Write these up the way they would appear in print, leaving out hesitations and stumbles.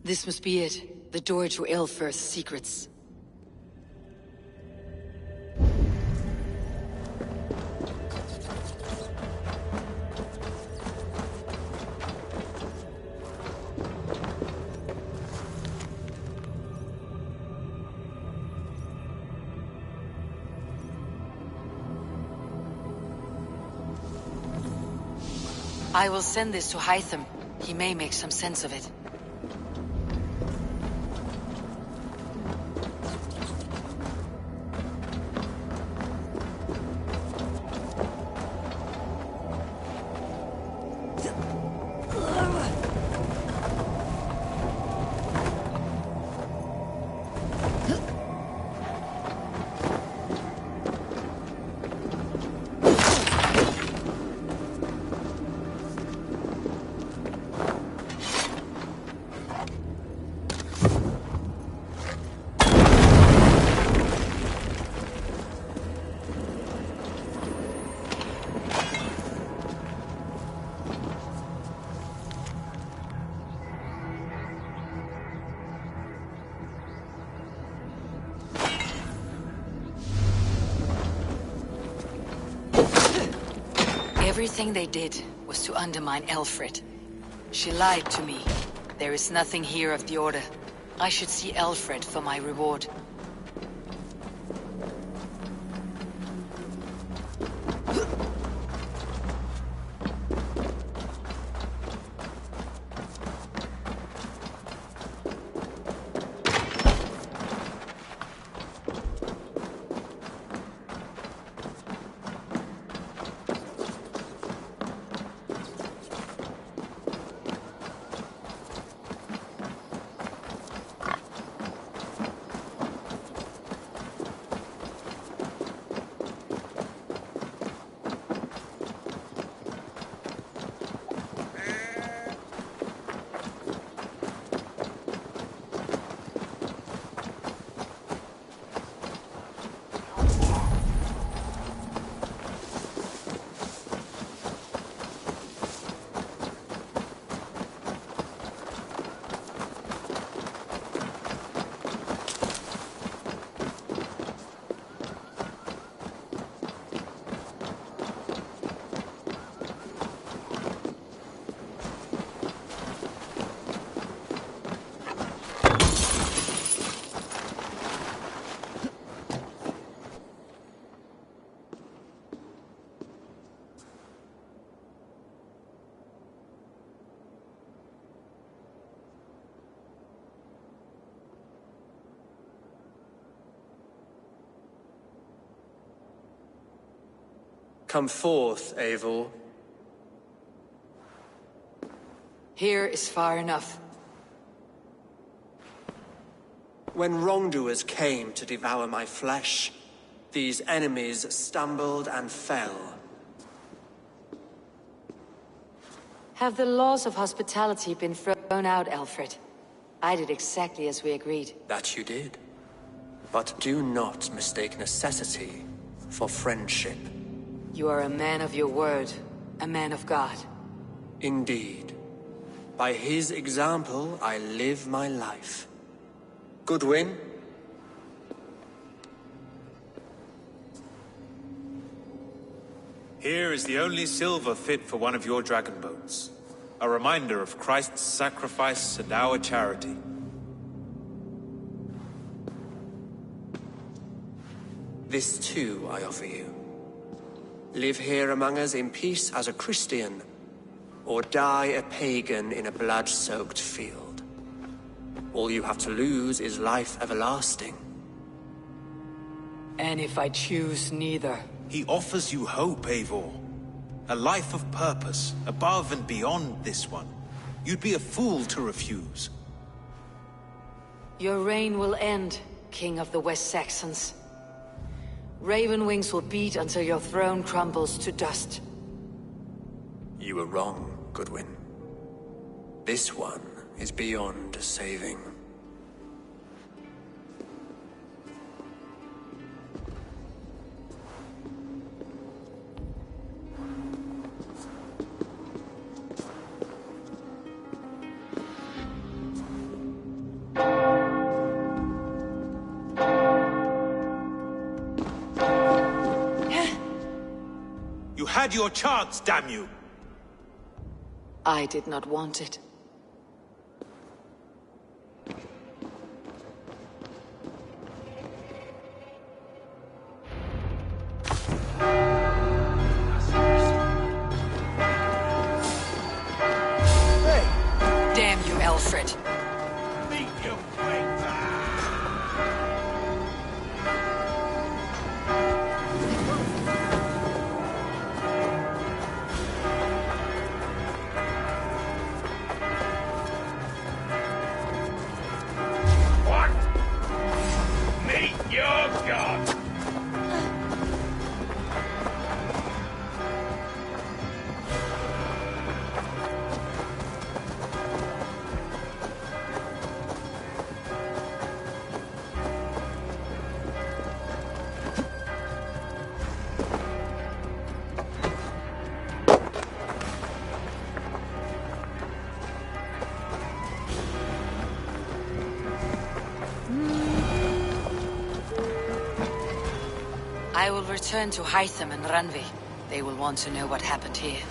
This must be it. The door to Ilfurth's secrets. I will send this to Hytham. He may make some sense of it. Everything they did was to undermine Elfred. She lied to me. There is nothing here of the Order. I should see Elfred for my reward. Come forth, Eivor. Here is far enough. When wrongdoers came to devour my flesh, these enemies stumbled and fell. Have the laws of hospitality been thrown out, Alfred? I did exactly as we agreed. That you did. But do not mistake necessity for friendship. You are a man of your word, a man of God. Indeed. By his example, I live my life. Goodwin? Here is the only silver fit for one of your dragon boats. A reminder of Christ's sacrifice and our charity. This too I offer you. Live here among us in peace as a Christian, or die a pagan in a blood-soaked field. All you have to lose is life everlasting. And if I choose neither? He offers you hope, Eivor. A life of purpose, above and beyond this one. You'd be a fool to refuse. Your reign will end, King of the West Saxons. Raven wings will beat until your throne crumbles to dust. You were wrong, Goodwin. This one is beyond saving. You had your chance, damn you! I did not want it. Damn you, Alfred. Meet your fate! What? Meet your god! I will return to Hytham and Ranvi. They will want to know what happened here.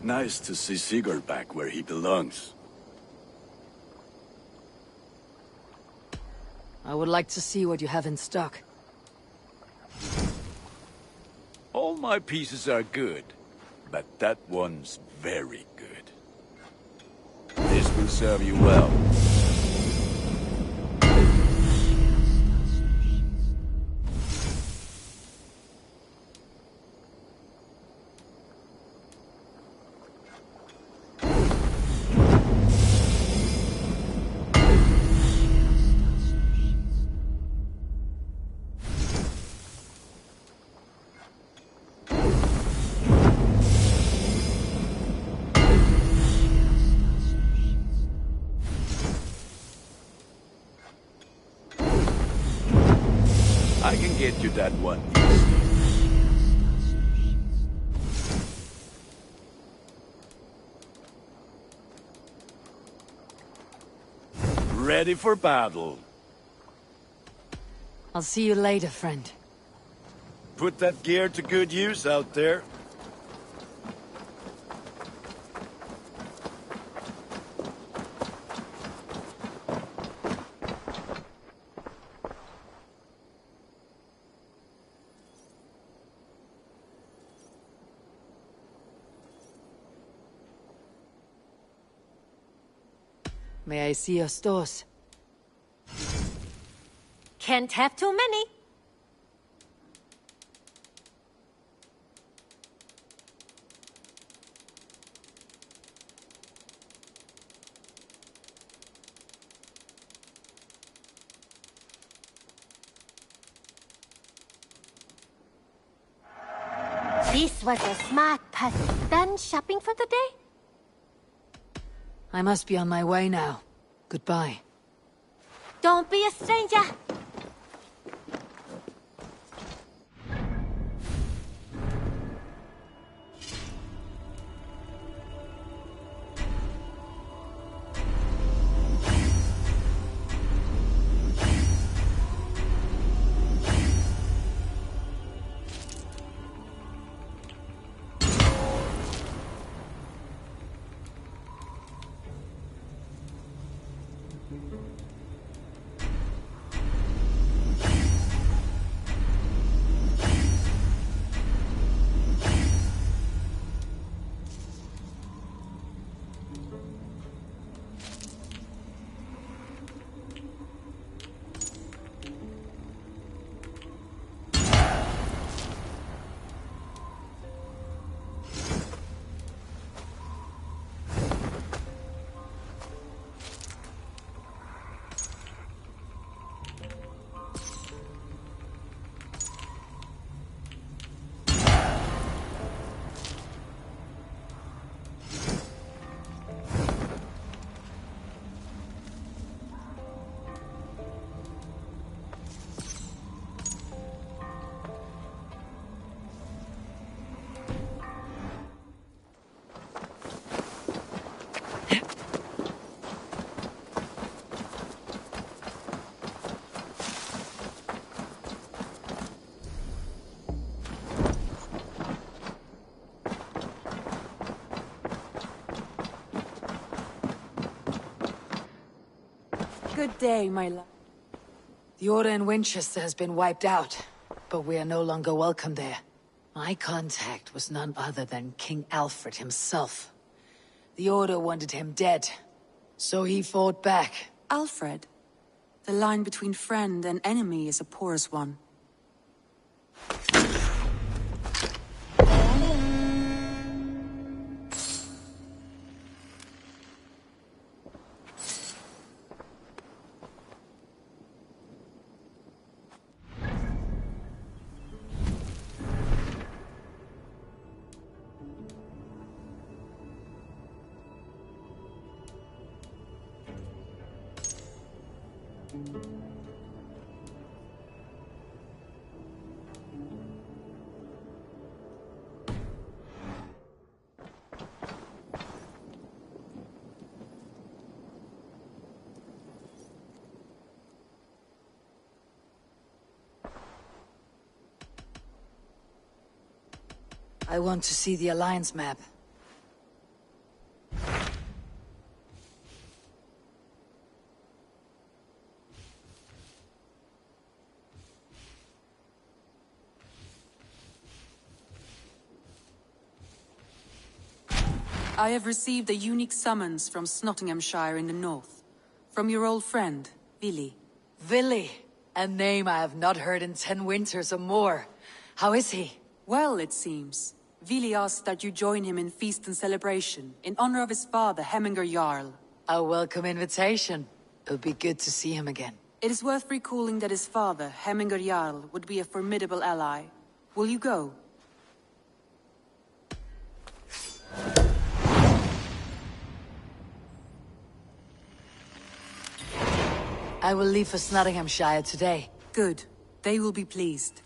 Nice to see Sigurd back where he belongs. I would like to see what you have in stock. All my pieces are good, but that one's very good. This will serve you well. I can get you that one. Ready for battle. I'll see you later, friend. Put that gear to good use out there. May I see your stores? Can't have too many. This was a smart puzzle. Done shopping for the day? I must be on my way now. Goodbye. Don't be a stranger. Good day, my love. The Order in Winchester has been wiped out, but we are no longer welcome there. My contact was none other than King Alfred himself. The Order wanted him dead, so he fought back. Alfred. The line between friend and enemy is a porous one. I want to see the Alliance map. I have received a unique summons from Nottinghamshire in the north. From your old friend, Billy. Villy, a name I have not heard in 10 winters or more. How is he? Well, it seems. Vili asked that you join him in feast and celebration, in honor of his father, Hemminger Jarl. A welcome invitation. It'll be good to see him again. It is worth recalling that his father, Hemminger Jarl, would be a formidable ally. Will you go? I will leave for Nottinghamshire today. Good. They will be pleased.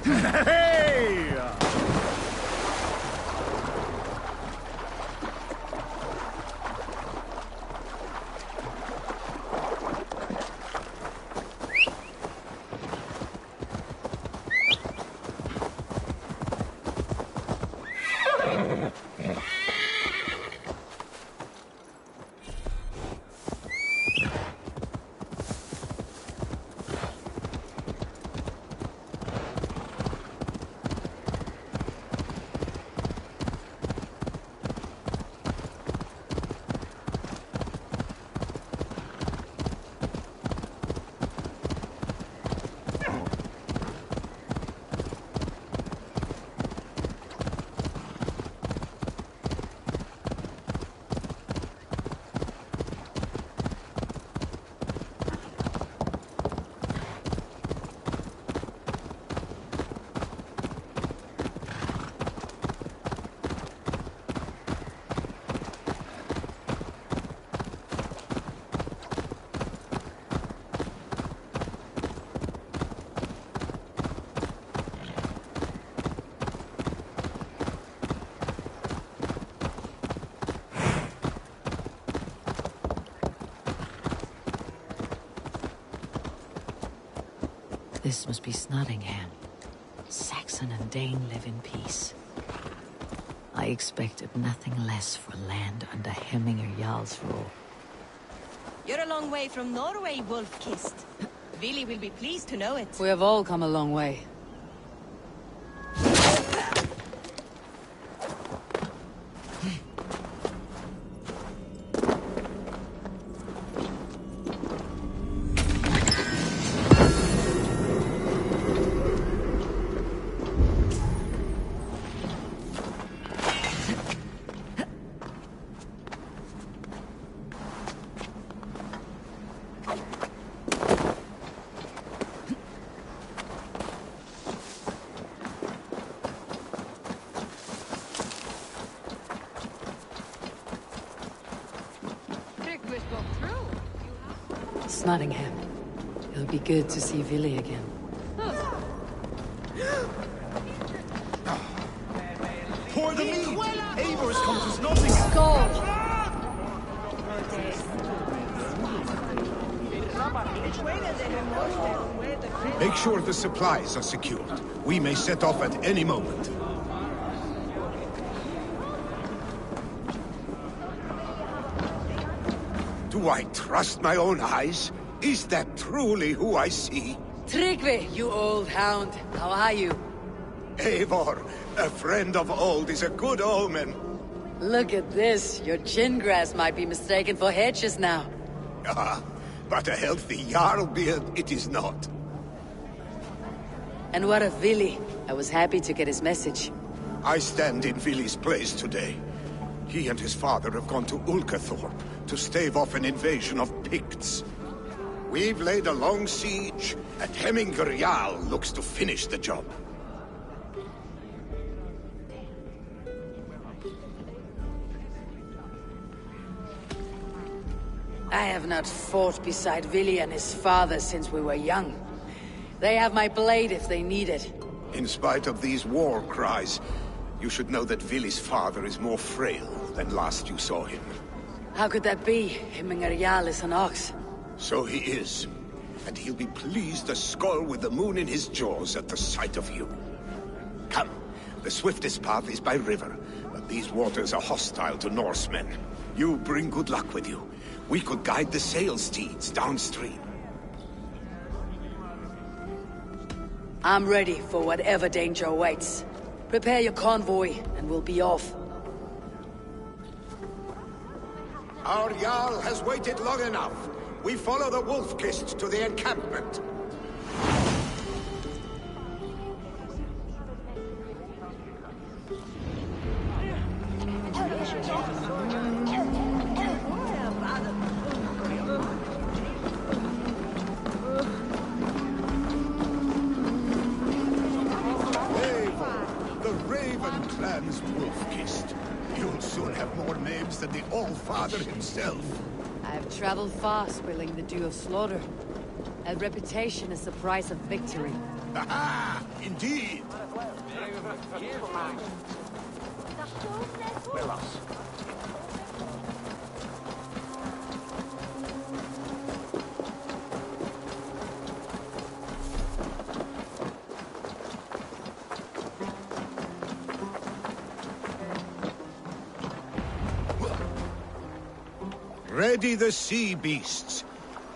Hey! This must be Snottingham. Saxon and Dane live in peace. I expected nothing less for land under Hemminger Jarl's rule. You're a long way from Norway, Wolf-Kissed. Vili will be pleased to know it. We have all come a long way. Snottingham. It'll be good to see Vili again. Pour the mead! Eivor has come to Nottingham! Go! Make sure the supplies are secured. We may set off at any moment. Do I trust my own eyes? Is that truly who I see? Tryggvi, you old hound. How are you? Eivor, a friend of old is a good omen. Look at this. Your chin grass might be mistaken for hedges now. Ah, but a healthy Jarl beard it is not. And what of Vili? I was happy to get his message. I stand in Vili's place today. He and his father have gone to Ulkathorpe to stave off an invasion of Picts. We've laid a long siege, and Hemminger Jarl looks to finish the job. I have not fought beside Vili and his father since we were young. They have my blade if they need it. In spite of these war cries, you should know that Vili's father is more frail than last you saw him. How could that be? Hemminger Jarl is an ox. So he is. And he'll be pleased as Skull with the moon in his jaws at the sight of you. Come, the swiftest path is by river, but these waters are hostile to Norsemen. You bring good luck with you. We could guide the sail steeds downstream. I'm ready for whatever danger awaits. Prepare your convoy, and we'll be off. Our Jarl has waited long enough. We follow the Wolf-Kissed to the encampment. The Raven clan's Wolf-Kissed. You'll soon have more names than the All-Father himself. I've traveled far, spilling the dew of slaughter. A reputation is the price of victory. Ha! Indeed! Ready the sea beasts.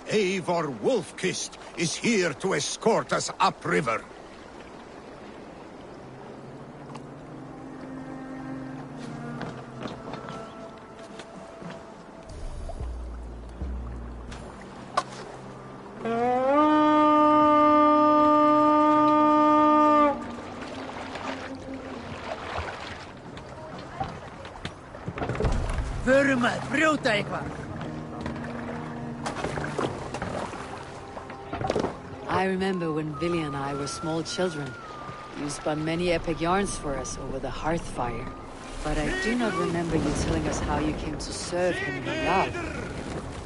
Eivor Wolf-Kissed is here to escort us upriver. I remember when Villy and I were small children. You spun many epic yarns for us over the hearth fire. But I do not remember you telling us how you came to serve him in love.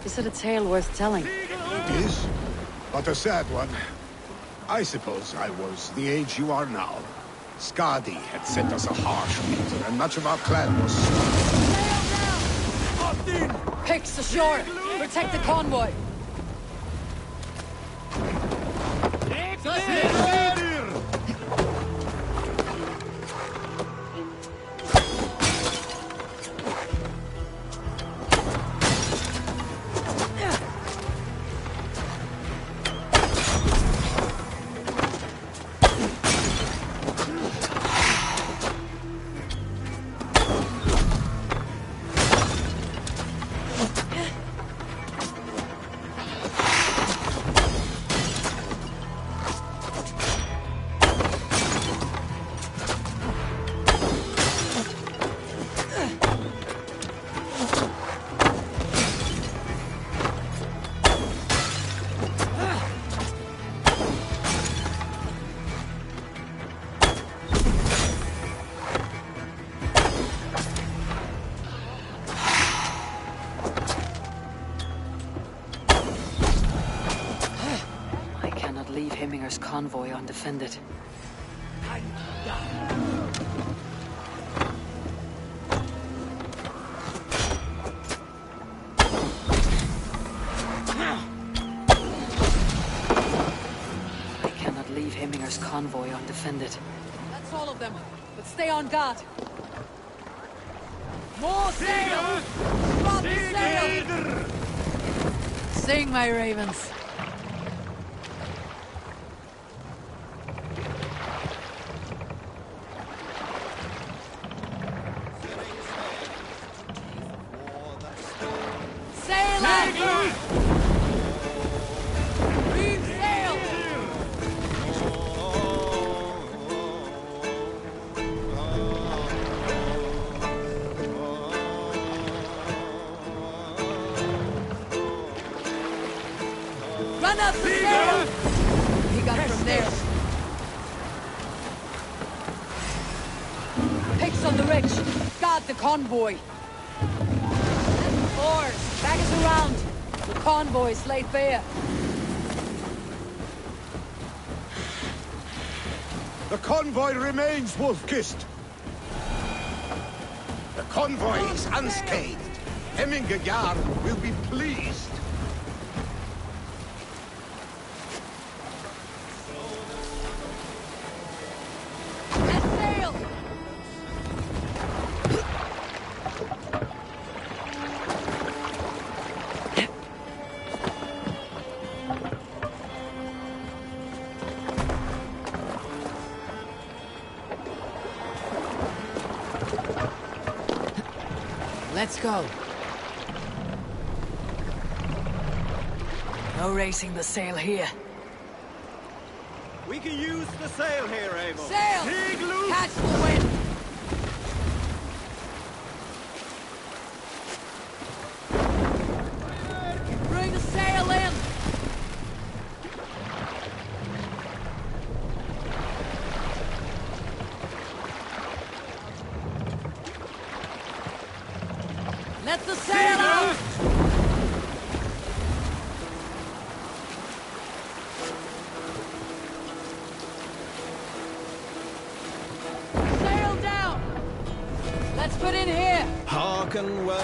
Is it a tale worth telling? It is, but a sad one. I suppose I was the age you are now. Skadi had sent us a harsh winter, and much of our clan was slain. Picks ashore! Protect the convoy! Convoy undefended. I cannot leave Hemminger's convoy undefended. That's all of them, but stay on guard. More sail! Drop the sail! Sing, my ravens. Run up the sail! He got from there. Picks on the rich. Guard the convoy. Oars, back us around. The convoy's laid bare. The convoy remains, Wolf-Kissed. The convoy is unscathed. Hemminger Jarl will be pleased. Let's go. No racing the sail here. We can use the sail here, Abel. Sail! Dig loose! Catch the wind! Bring the sail in! Let the sail out! Let's put in here! Hearken well.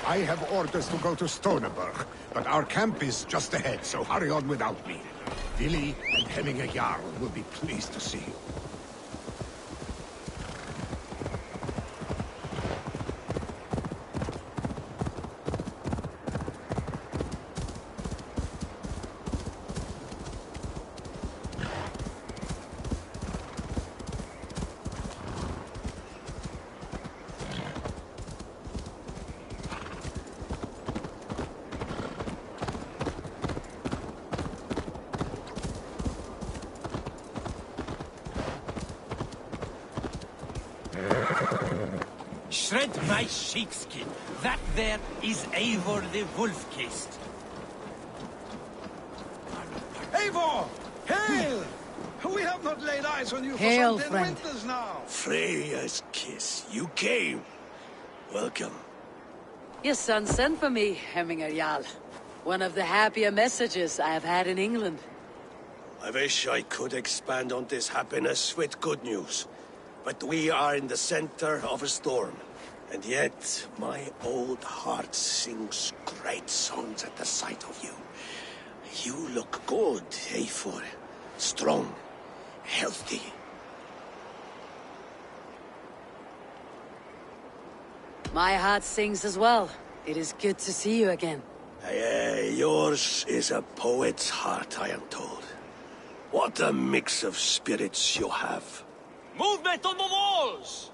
I have orders to go to Stoneberg, but our camp is just ahead, so hurry on without me. Vili and Hemminger Jarl will be pleased to see you. Shred my sheepskin. That there is Eivor the Wolf-Kissed. Eivor! Hail! We have not laid eyes on you for Hail, some 10 friend. winters now. Freya's kiss. You came. Welcome. Your son sent for me, Hemminger Jarl. One of the happier messages I have had in England. I wish I could expand on this happiness with good news. But we are in the center of a storm. And yet, my old heart sings great songs at the sight of you. You look good, Eivor. Strong. Healthy. My heart sings as well. It is good to see you again. Yours is a poet's heart, I am told. What a mix of spirits you have. Movement on the walls!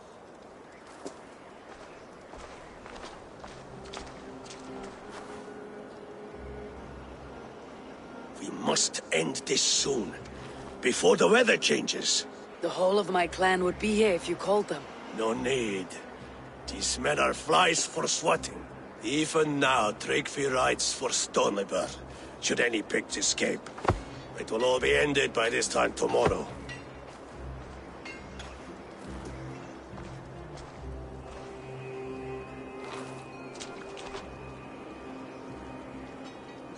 We must end this soon, before the weather changes. The whole of my clan would be here if you called them. No need. These men are flies for swatting. Even now, Tryggvi rides for Stoneberg, should any pigs escape. It will all be ended by this time tomorrow.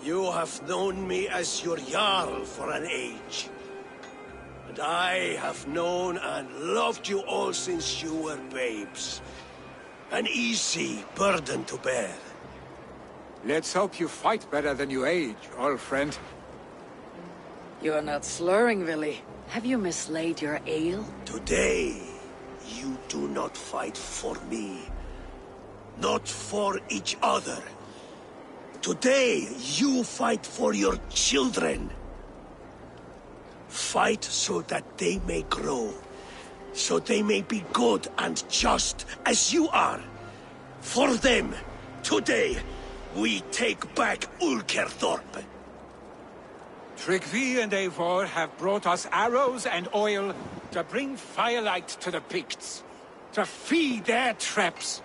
You have known me as your Jarl for an age. And I have known and loved you all since you were babes. An easy burden to bear. Let's hope you fight better than you age, old friend. You're not slurring, Vili. Have you mislaid your ale? Today, you do not fight for me. Not for each other. Today, you fight for your children. Fight so that they may grow. So they may be good and just as you are. For them, today, we take back Ulkerthorpe. Tryggvi and Eivor have brought us arrows and oil to bring firelight to the Picts, to feed their traps.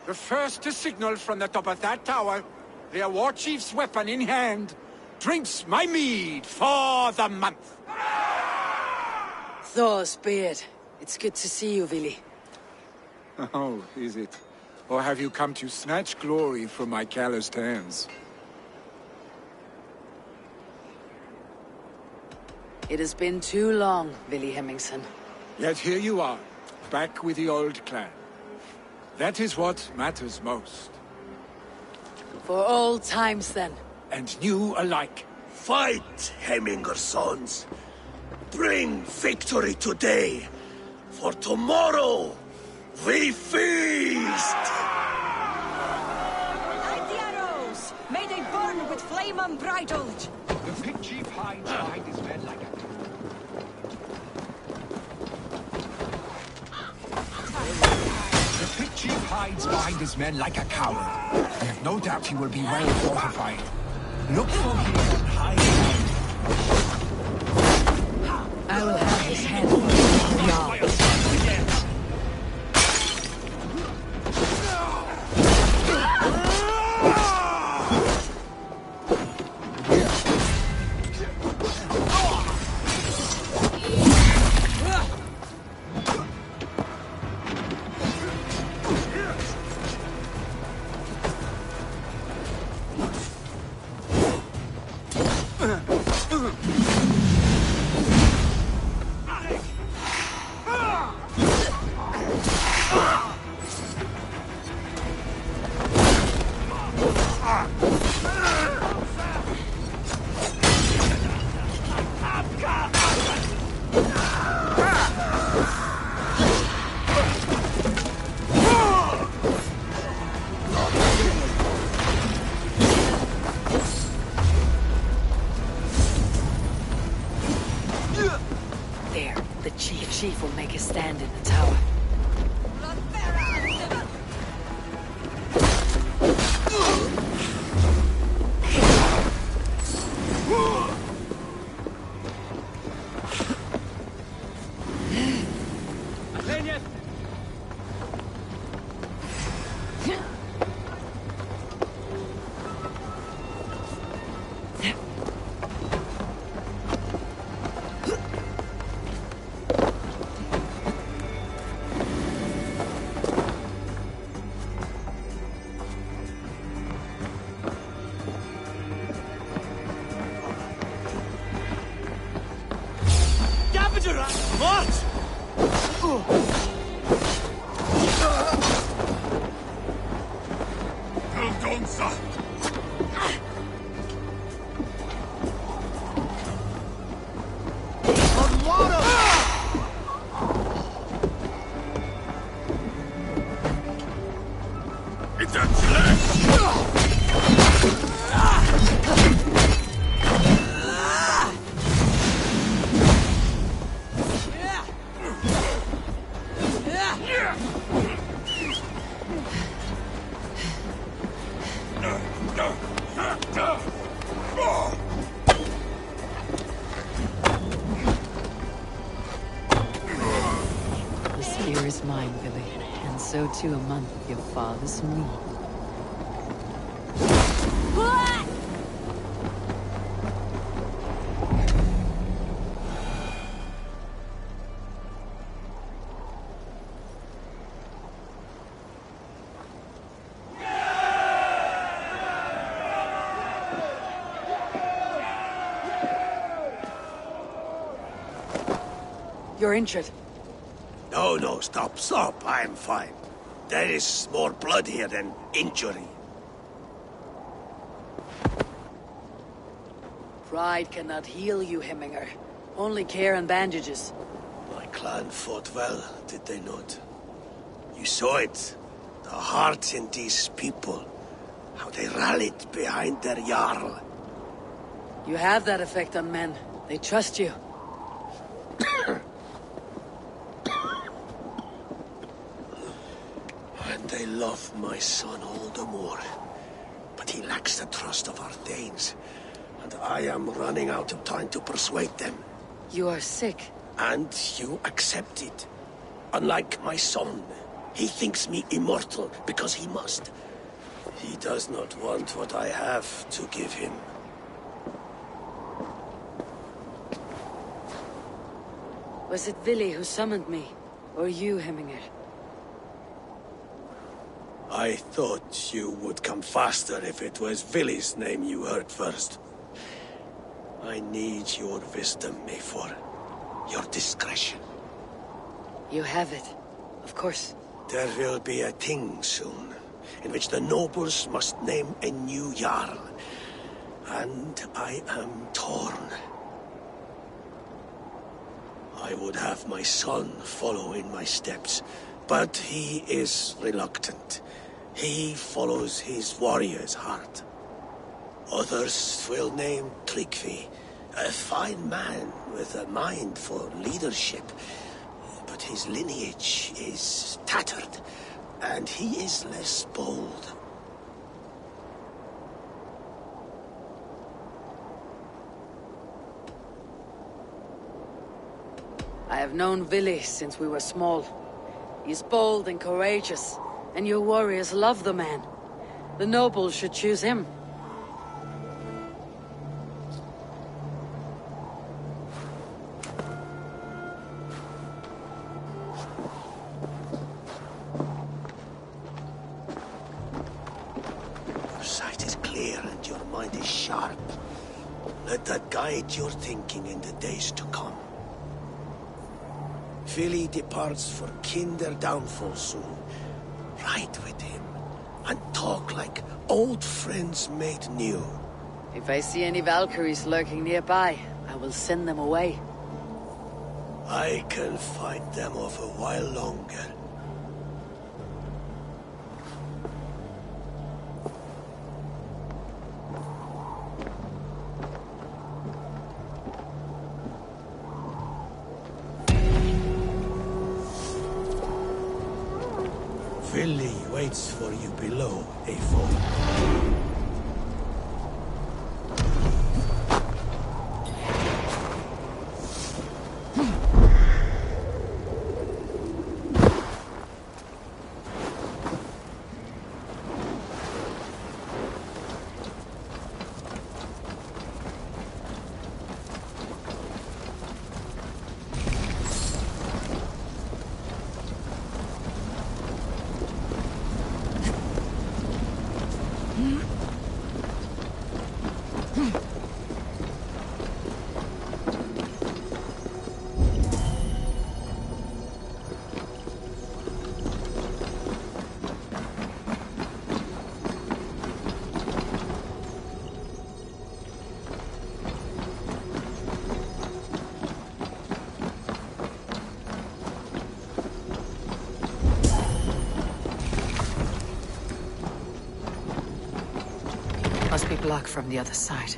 The first to signal from the top of that tower, their war chief's weapon in hand, drinks my mead for the month. Thor's beard. It's good to see you, Vili. Oh, is it? Or have you come to snatch glory from my calloused hands? It has been too long, Vili Hemmingson. Yet here you are, back with the old clan. That is what matters most. For old times, then. And new alike. Fight, Hemminger sons. Bring victory today. For tomorrow, we feast! Light the arrows! May they burn with flame unbridled! The pig chief hides behind his men like a... The pig chief hides behind his men like a coward. I have no doubt he will be well fortified. Look for him and hide behind him. I will have his head. Yards. There, the chief will make a stand in the tower. The spear is mine, Billy, and so too a month of your father's meat. You're injured. No, stop. I'm fine. There is more blood here than injury. Pride cannot heal you, Hemminger. Only care and bandages. My clan fought well, did they not? You saw it. The heart in these people. How they rallied behind their Jarl. You have that effect on men. They trust you. And they love my son all the more. But he lacks the trust of our Thanes. And I am running out of time to persuade them. You are sick. And you accept it. Unlike my son, he thinks me immortal because he must. He does not want what I have to give him. Was it Vili who summoned me? Or you, Hemminger? I thought you would come faster if it was Vili's name you heard first. I need your wisdom, Mayfor. Your discretion. You have it. Of course. There will be a thing soon, in which the nobles must name a new Jarl. And I am torn. I would have my son follow in my steps, but he is reluctant. He follows his warrior's heart. Others will name Tryggvi, a fine man with a mind for leadership. But his lineage is tattered, and he is less bold. I have known Vili since we were small. He's bold and courageous, and your warriors love the man. The nobles should choose him. Your sight is clear and your mind is sharp. Let that guide your thinking in the days to come. Vili departs for kinder downfall soon. Ride with him, and talk like old friends made new. If I see any Valkyries lurking nearby, I will send them away. I can fight them off a while longer. Vili waits for you below, Eivor. Must be blocked from the other side.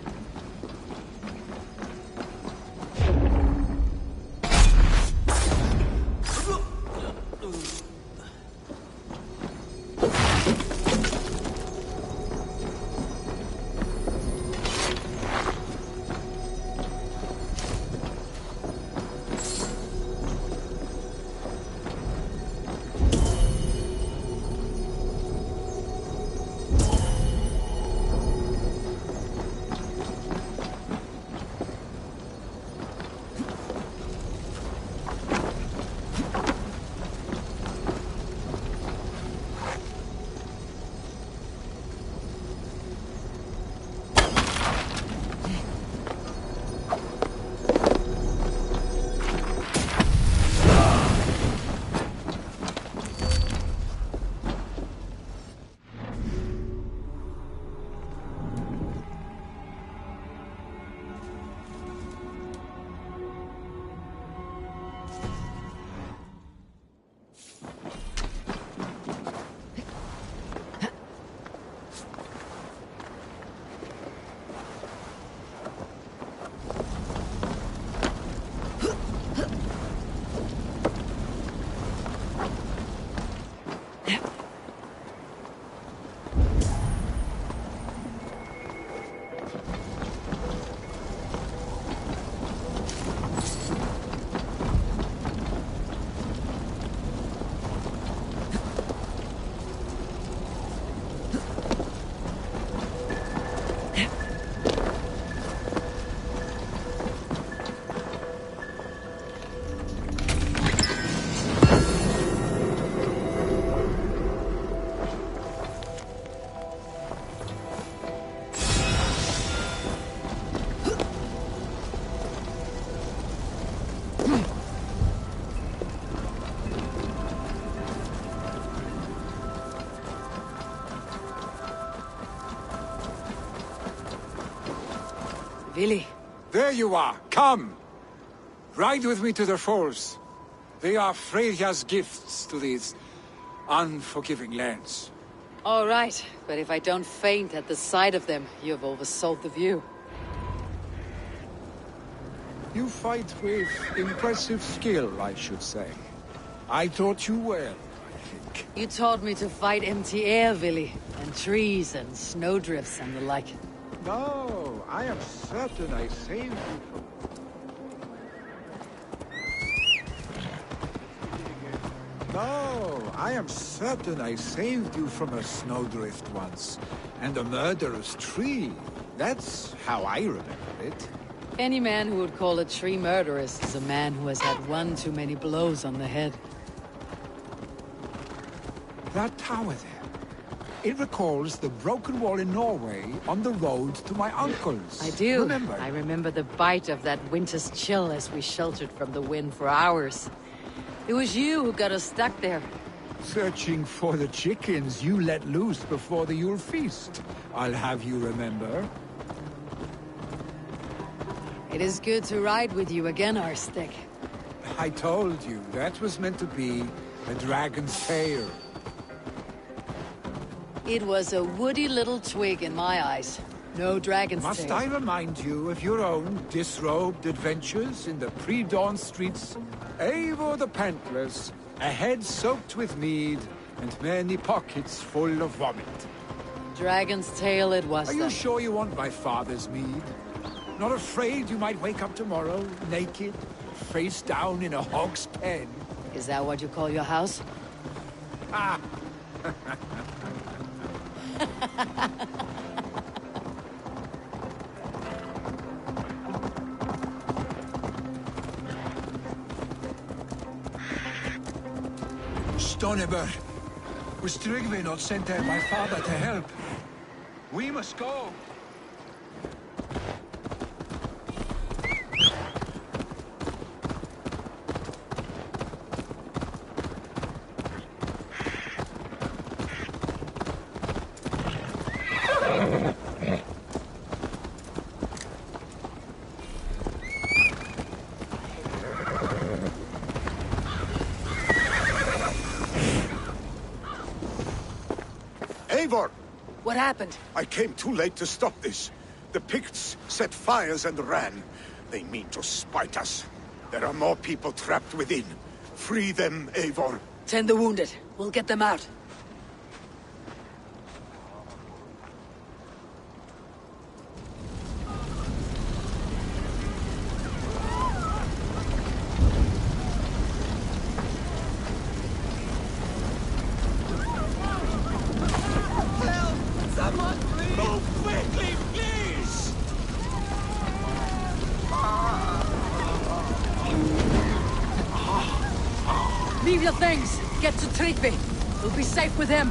Vili. There you are. Come! Ride with me to the falls. They are Freya's gifts to these unforgiving lands. All right, but if I don't faint at the sight of them, you've oversold the view. You fight with impressive skill, I should say. I taught you well, I think. You taught me to fight empty air, Vili, and trees and snowdrifts and the like. No, I am certain I saved you from... No, I am certain I saved you from a snowdrift once, and a murderous tree. That's how I remember it. Any man who would call a tree murderous is a man who has had one too many blows on the head. That tower there. It recalls the broken wall in Norway on the road to my uncle's. I do. Remember? I remember the bite of that winter's chill as we sheltered from the wind for hours. It was you who got us stuck there. Searching for the chickens you let loose before the Yule feast. I'll have you remember. It is good to ride with you again, Arstic. I told you, that was meant to be a dragon's tail. It was a woody little twig in my eyes. No dragon's Must tail. I remind you of your own disrobed adventures in the pre-dawn streets? Eivor the Pantless, a head soaked with mead, and many pockets full of vomit. Dragon's tail it was. Are you sure you want my father's mead? Not afraid you might wake up tomorrow, naked, face down in a hog's pen? Is that what you call your house? Ah! Stoneber, was Tryggve not sent there by father to help? We must go. Eivor! What happened? I came too late to stop this. The Picts set fires and ran. They mean to spite us. There are more people trapped within. Free them, Eivor. Tend the wounded. We'll get them out. Leave your things. Get to Tryggve. We'll be safe with him.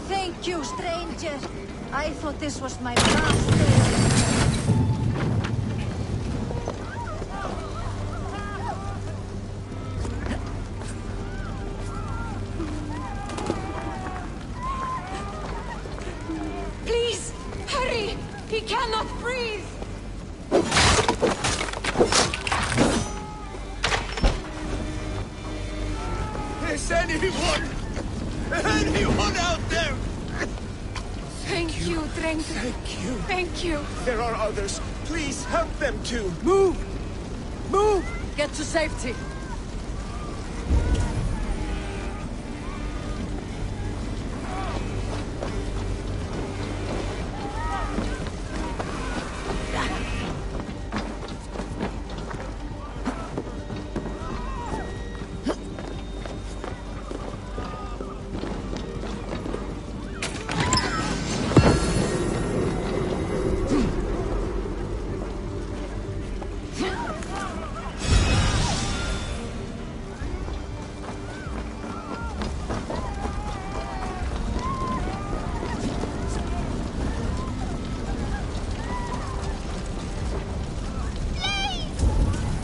Thank you, stranger. I thought this was my last day. Please, hurry! He cannot breathe! Is anyone out there? Thank you, Drengr. Thank you. Thank you. There are others. Please help them too. Move! Move! Get to safety.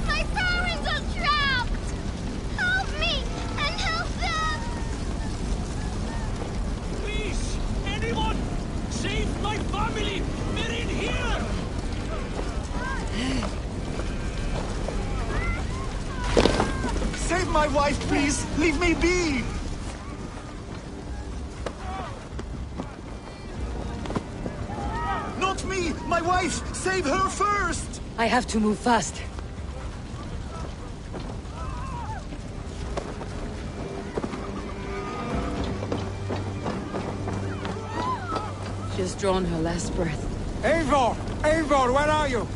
My parents are trapped! Help me and help them! Please, anyone, save my family. They're in here. Save my wife, please! Leave me be! Not me! My wife! Save her first! I have to move fast. She has drawn her last breath. Eivor! Eivor, where are you?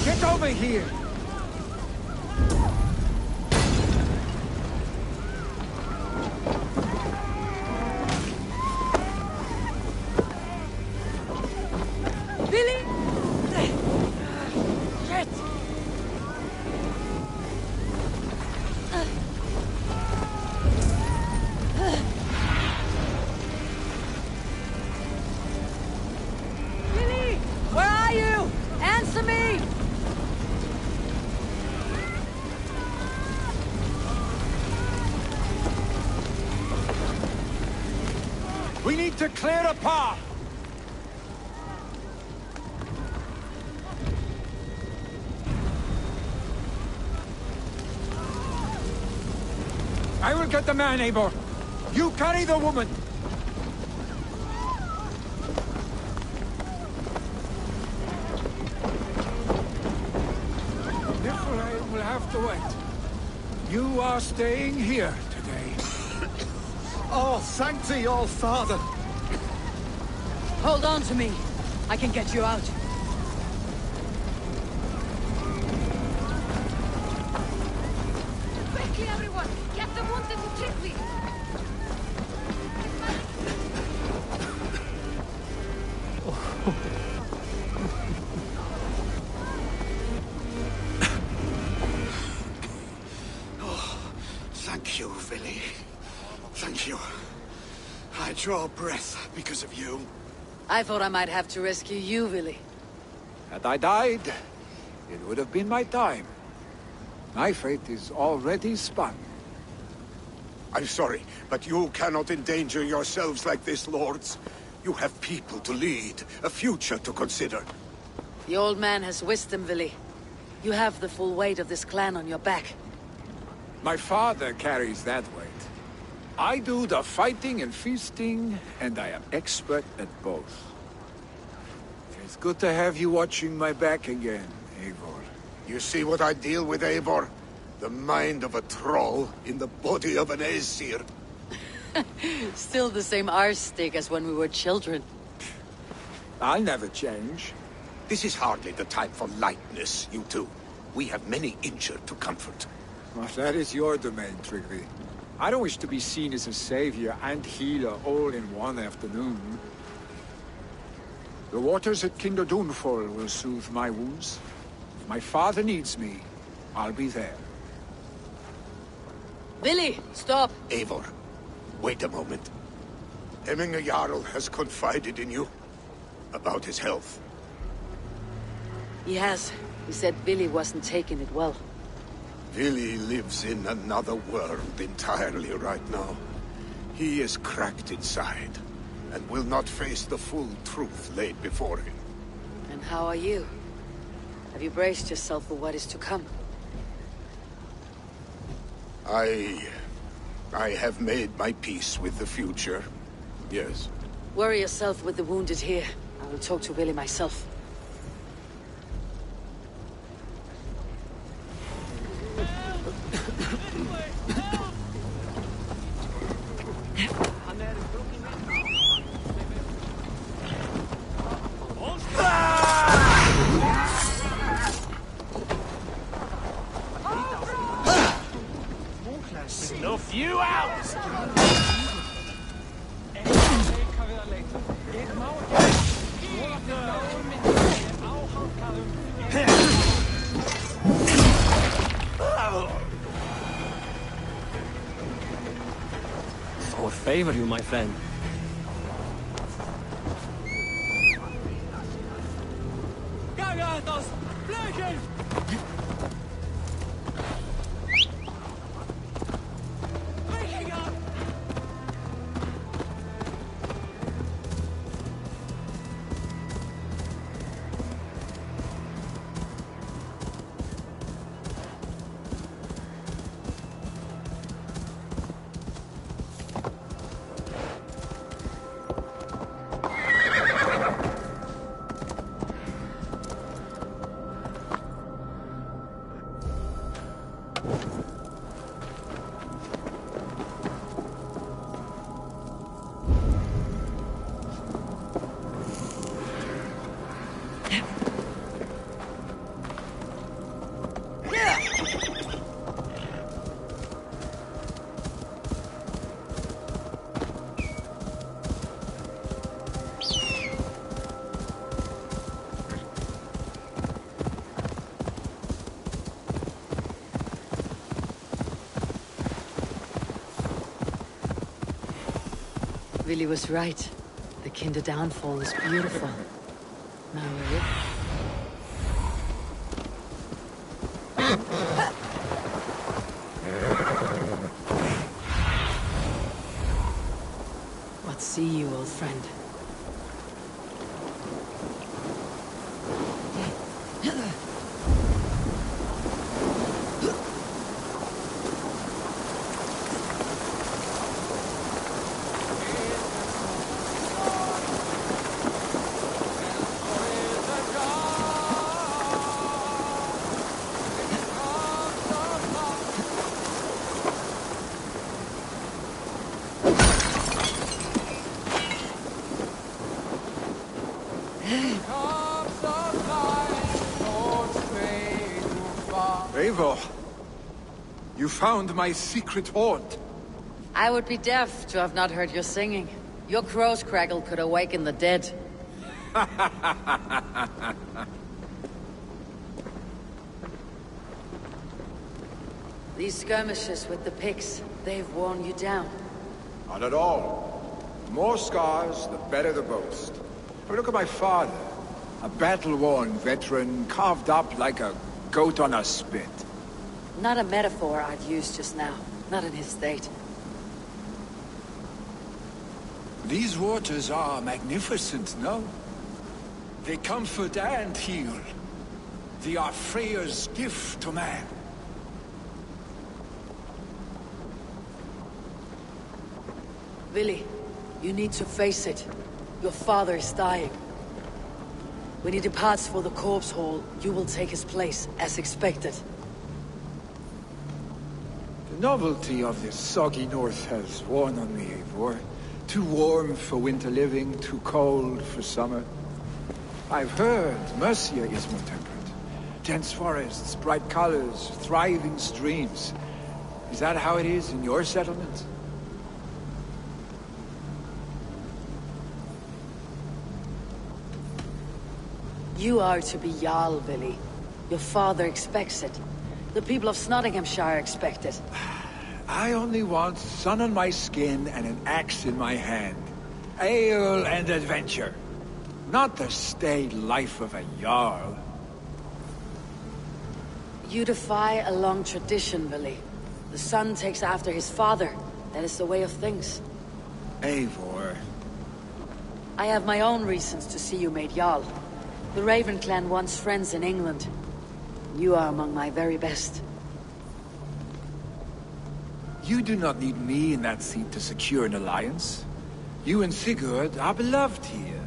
Get over here! Billy! Shit! Billy! Where are you? Answer me! We need to clear a path! I will get the man, Eivor. You carry the woman. Niflheim will have to wait. You are staying here today. Oh, thank thee, all father. Hold on to me. I can get you out. Quickly, everyone! Get the wounded to Trygvi! Thank you, Vili. Thank you. I draw breath because of you. I thought I might have to rescue you, Willy. Had I died, it would have been my time. My fate is already spun. I'm sorry, but you cannot endanger yourselves like this, lords. You have people to lead, a future to consider. The old man has wisdom, Willy. You have the full weight of this clan on your back. My father carries that weight. I do the fighting and feasting, and I am expert at both. It's good to have you watching my back again, Eivor. You see what I deal with, Eivor? The mind of a troll in the body of an Aesir. Still the same arse stick as when we were children. I'll never change. This is hardly the time for lightness, you two. We have many injured to comfort. Well, that is your domain, Trygvi. I don't wish to be seen as a savior and healer all in one afternoon. The waters at Kinder Dunfall will soothe my wounds. If my father needs me, I'll be there. Willy, stop! Eivor, wait a moment. Hemminger Jarl has confided in you about his health. He has. He said Willy wasn't taking it well. Vili lives in another world entirely right now. He is cracked inside, and will not face the full truth laid before him. And how are you? Have you braced yourself for what is to come? I have made my peace with the future. Yes. Worry yourself with the wounded here. I will talk to Willy myself. Snuff you out! For favor you, my friend. Gagatos! Blöken! Willy was right. The Kinder downfall is beautiful. Now will you? What see you, old friend? Eivor, you found my secret haunt. I would be deaf to have not heard your singing. Your crow's crackle could awaken the dead. These skirmishes with the pigs, they've worn you down. Not at all. The more scars, the better the boast. But look at my father. A battle-worn veteran, carved up like a goat on a spit. Not a metaphor I'd use just now. Not in his state. These waters are magnificent, no? They comfort and heal. They are Freya's gift to man. Willy, you need to face it. Your father is dying. When he departs for the corpse hall, you will take his place, as expected. The novelty of this soggy north has worn on me, Eivor. Too warm for winter living, too cold for summer. I've heard Mercia is more temperate. Dense forests, bright colors, thriving streams. Is that how it is in your settlement? You are to be Jarl, Willy. Your father expects it. The people of Nottinghamshire expect it. I only want sun on my skin and an axe in my hand. Ale and adventure. Not the staid life of a Jarl. You defy a long tradition, Willy. The son takes after his father. That is the way of things. Eivor. I have my own reasons to see you made Jarl. The Raven clan wants friends in England. You are among my very best. You do not need me in that seat to secure an alliance. You and Sigurd are beloved here.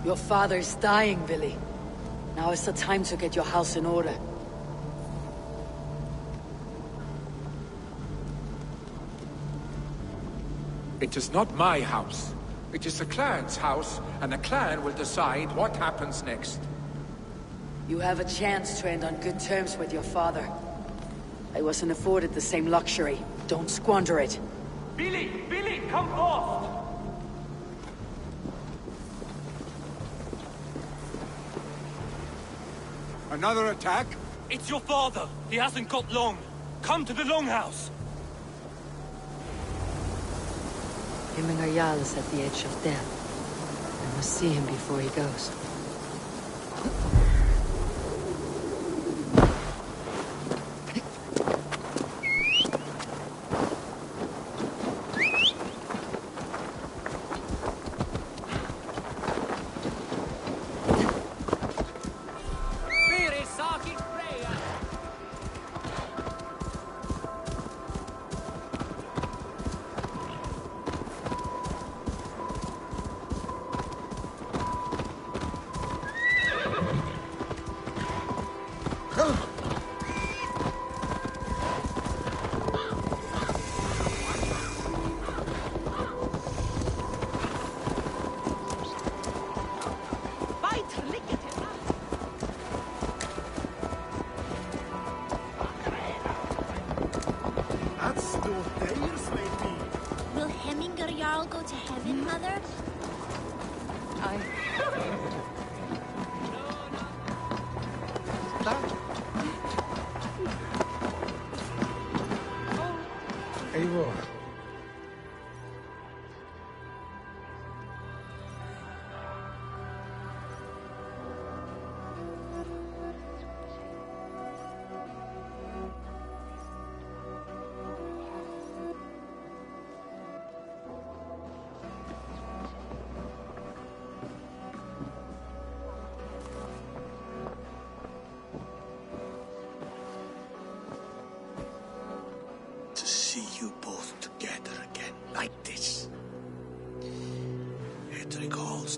Your father is dying, Willy. Now is the time to get your house in order. It is not my house. It is the clan's house, and the clan will decide what happens next. You have a chance to end on good terms with your father. I wasn't afforded the same luxury. Don't squander it. Billy! Billy, come off! Another attack? It's your father. He hasn't got long. Come to the Longhouse. Himmingar Jarl is at the edge of death. I must see him before he goes. Will Hemminger Jarl go to heaven, Mother? Eivor,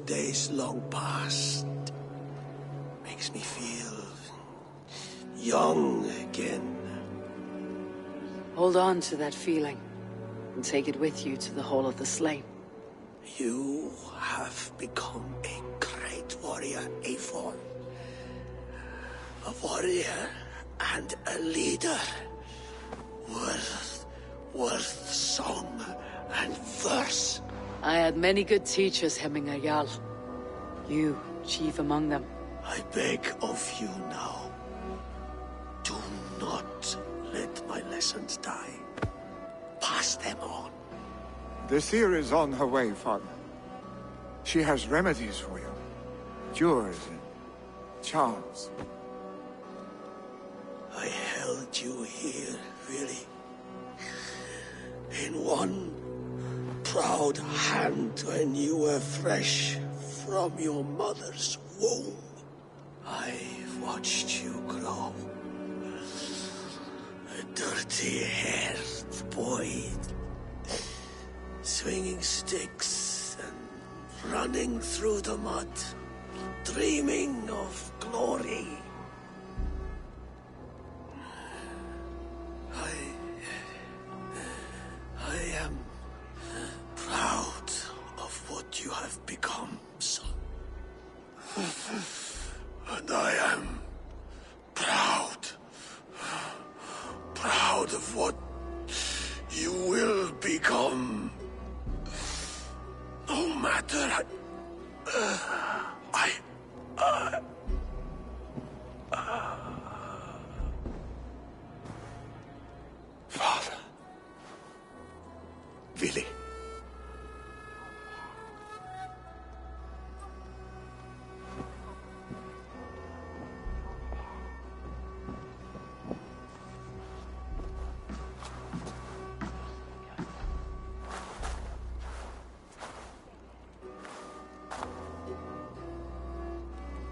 days long past. Makes me feel young again. Hold on to that feeling, and take it with you to the Hall of the Slain. You have become a great warrior, Eivor. A warrior and a leader. Worth song and verse. I had many good teachers, Hemminger Jarl. You, chief among them. I beg of you now, do not let my lessons die. Pass them on. The seer is on her way, Father. She has remedies for you. Cures and charms. I held you here, really. In one proud hand when you were fresh from your mother's womb. I've watched you grow. A dirty-haired boy, swinging sticks and running through the mud, dreaming of glory. I am proud of what you have become, son. And I am proud of what you will become. No matter Father. Vili.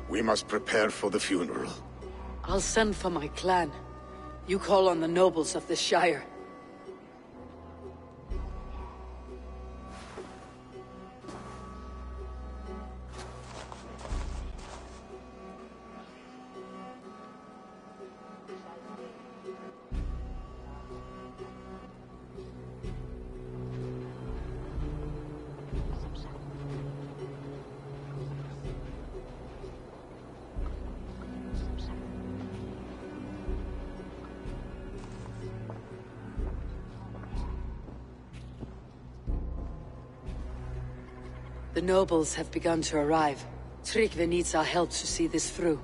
We must prepare for the funeral. I'll send for my clan. You call on the nobles of the Shire. The nobles have begun to arrive. Tryggvi needs our help to see this through.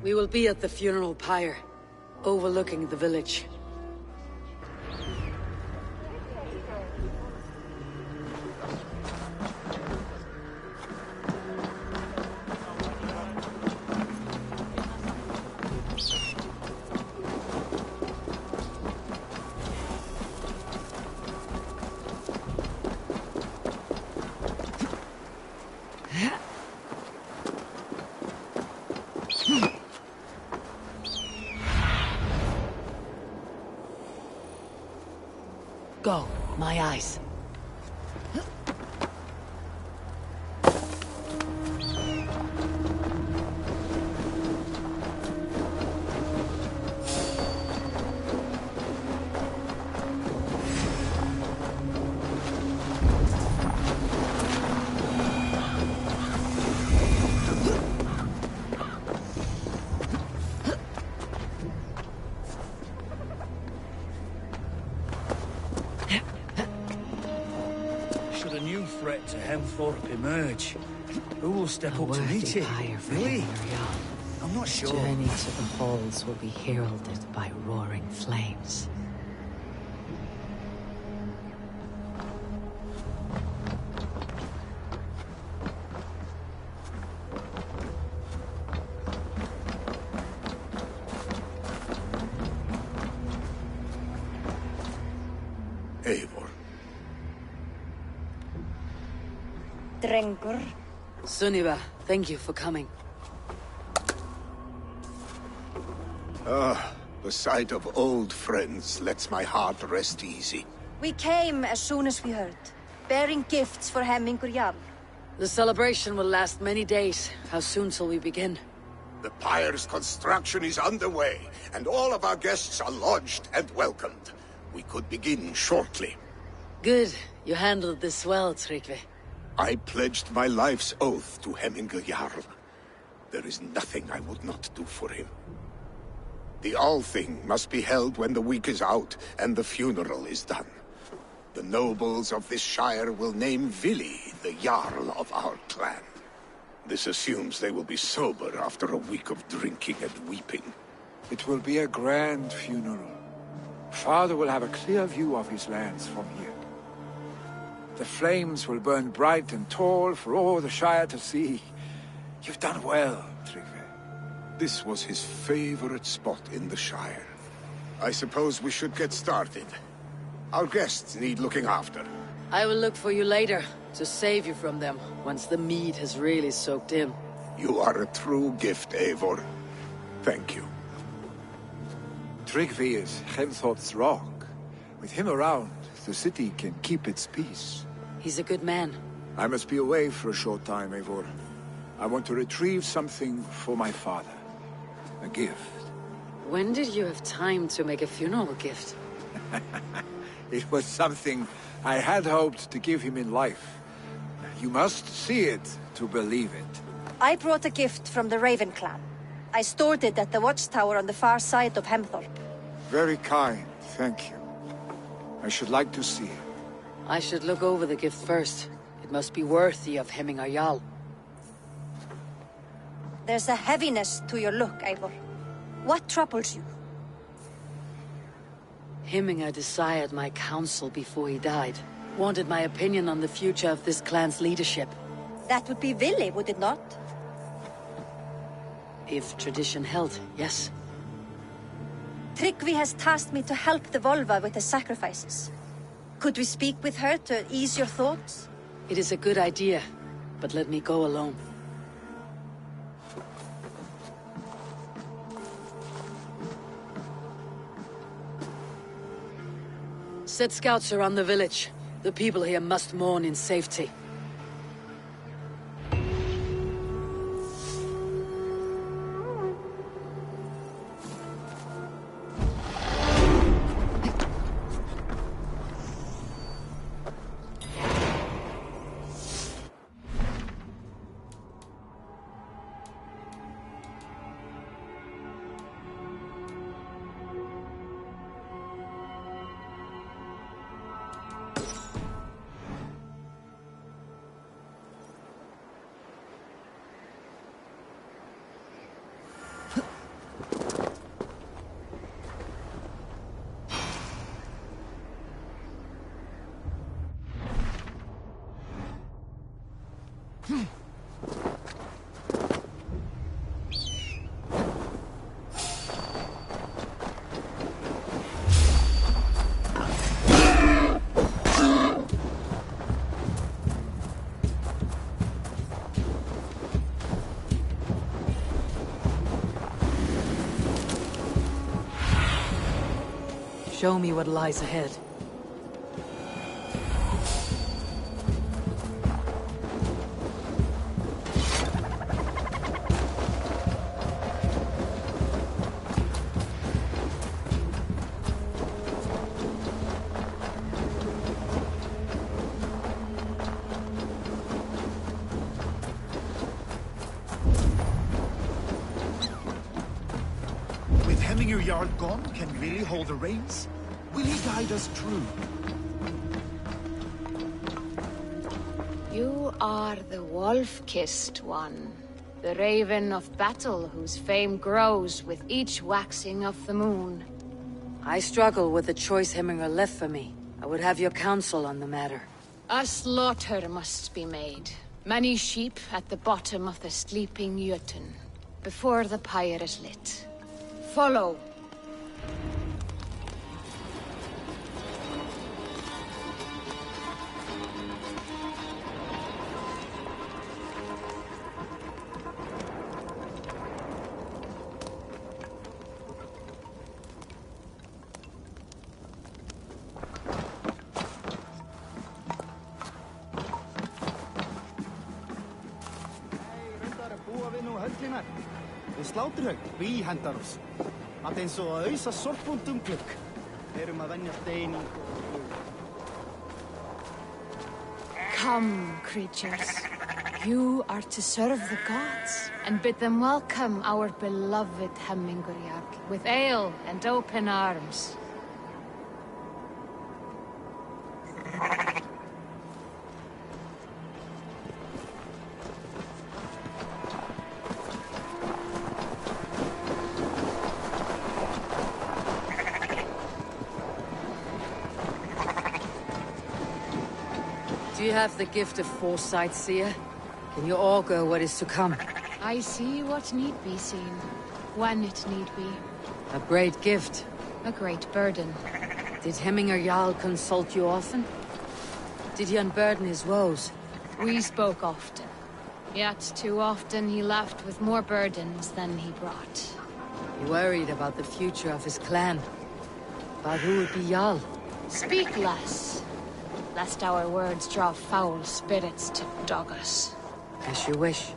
We will be at the funeral pyre, overlooking the village. Go, my eyes. To Hemthorpe emerge. Who will step up to meet it? Really? I'm not sure. Journey to the halls will be heralded by roaring flames. Eivor. Drengur. Sunniva, thank you for coming. Ah, The sight of old friends lets my heart rest easy. We came as soon as we heard, bearing gifts for Hemmingur Jarl. The celebration will last many days. How soon till we begin? The pyre's construction is underway, and all of our guests are lodged and welcomed. We could begin shortly. Good. You handled this well, Tryggvi. I pledged my life's oath to Hemmingur Jarl. There is nothing I would not do for him. The Althing must be held when the week is out and the funeral is done. The nobles of this shire will name Vili the Jarl of our clan. This assumes they will be sober after a week of drinking and weeping. It will be a grand funeral. Father will have a clear view of his lands from here. The flames will burn bright and tall for all the Shire to see. You've done well, Tryggvi. This was his favorite spot in the Shire. I suppose we should get started. Our guests need looking after. I will look for you later, to save you from them, once the mead has really soaked in. You are a true gift, Eivor. Thank you. Tryggvi is Hemthor's rock. With him around, the city can keep its peace. He's a good man. I must be away for a short time, Eivor. I want to retrieve something for my father. A gift. When did you have time to make a funeral gift? It was something I had hoped to give him in life. You must see it to believe it. I brought a gift from the Raven clan. I stored it at the watchtower on the far side of Hemthorp. Very kind, thank you. I should like to see it. I should look over the gift first. It must be worthy of Hemmingur Jarl. There's a heaviness to your look, Eivor. What troubles you? Hemmingur desired my counsel before he died. Wanted my opinion on the future of this clan's leadership. That would be Vili, would it not? If tradition held, yes. Tryggvi has tasked me to help the Volva with the sacrifices. Could we speak with her to ease your thoughts? It is a good idea, but let me go alone. Set scouts around the village. The people here must mourn in safety. Show me what lies ahead. With Hemmingur Jarl gone, can Vili hold the reins? Will he guide us true? You are the wolf-kissed one. The raven of battle whose fame grows with each waxing of the moon. I struggle with the choice Hemmingur left for me. I would have your counsel on the matter. A slaughter must be made. Many sheep at the bottom of the sleeping Jötun, before the pyre is lit. Follow. sturlinnar. Við sláturhaug, hendarus. Að eins og að ausa sorpbúndum glugg. Erum að venja stein í... Come, creatures. You are to serve the gods, and bid them welcome our beloved Heminguriak with ale and open arms. Do you have the gift of foresight, seer? Can you augur what is to come? I see what need be seen, when it need be. A great gift. A great burden. Did Hemminger Jarl consult you often? Did he unburden his woes? We spoke often. Yet too often he left with more burdens than he brought. He worried about the future of his clan. About who would be Jarl. Speak less, lest our words draw foul spirits to dog us. As you wish.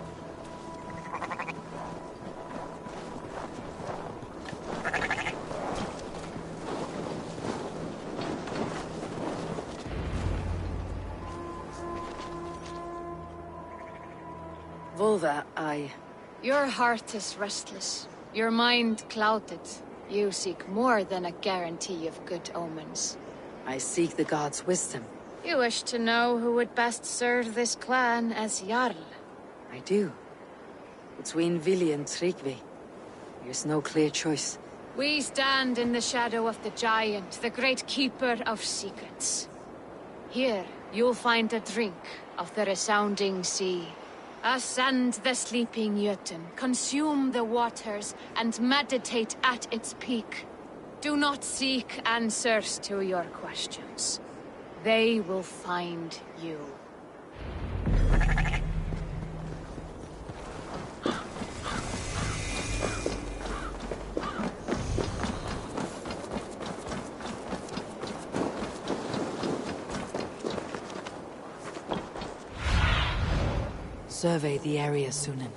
Volva, Your heart is restless. Your mind clouded. You seek more than a guarantee of good omens. I seek the gods' wisdom. You wish to know who would best serve this clan as Jarl. I do. Between Vili and Tryggvi, there's no clear choice. We stand in the shadow of the giant, the great keeper of secrets. Here, you'll find a drink of the resounding sea. Ascend the sleeping Jötun, consume the waters, and meditate at its peak. Do not seek answers to your questions. They will find you. Survey the area, Sunan.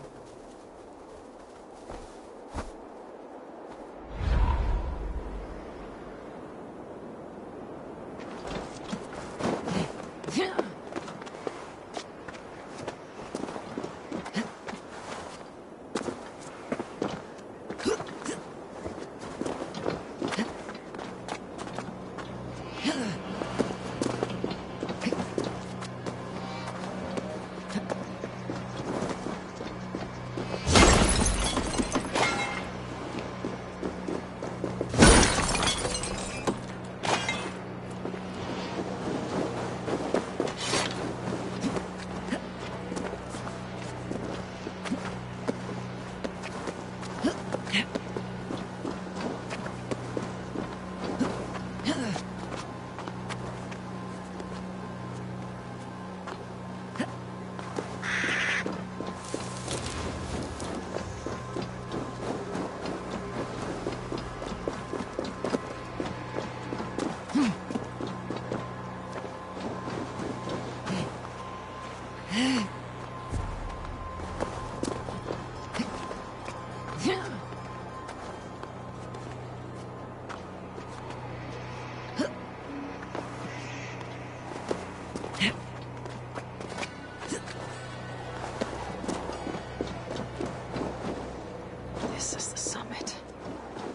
This is the summit.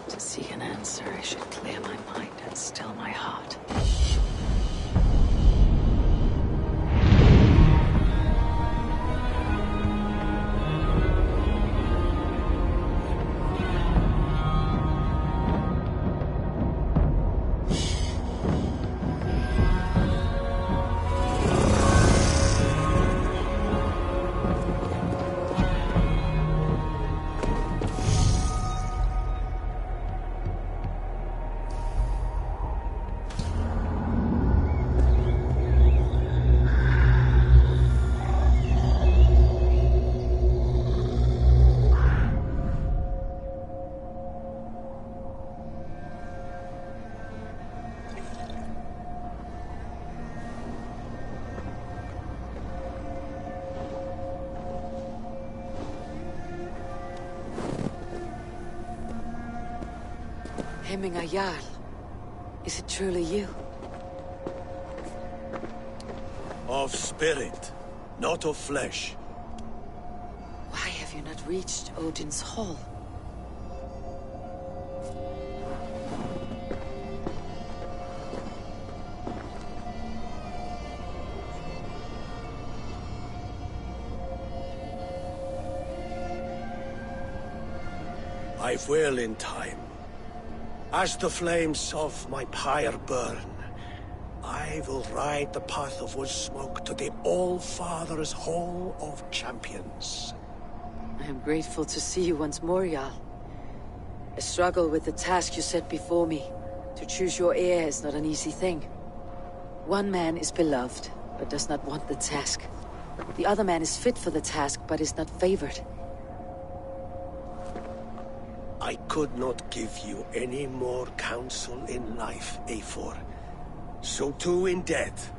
To seek an answer, I should clear my mind and still my heart. Hemminger Jarl. Is it truly you? Of spirit, not of flesh. Why have you not reached Odin's Hall? I will in time. As the flames of my pyre burn, I will ride the path of wood smoke to the All-Father's Hall of Champions. I am grateful to see you once more, Jarl. I struggle with the task you set before me. To choose your heir is not an easy thing. One man is beloved, but does not want the task. The other man is fit for the task, but is not favored. I could not give you any more counsel in life, Eivor. So too in death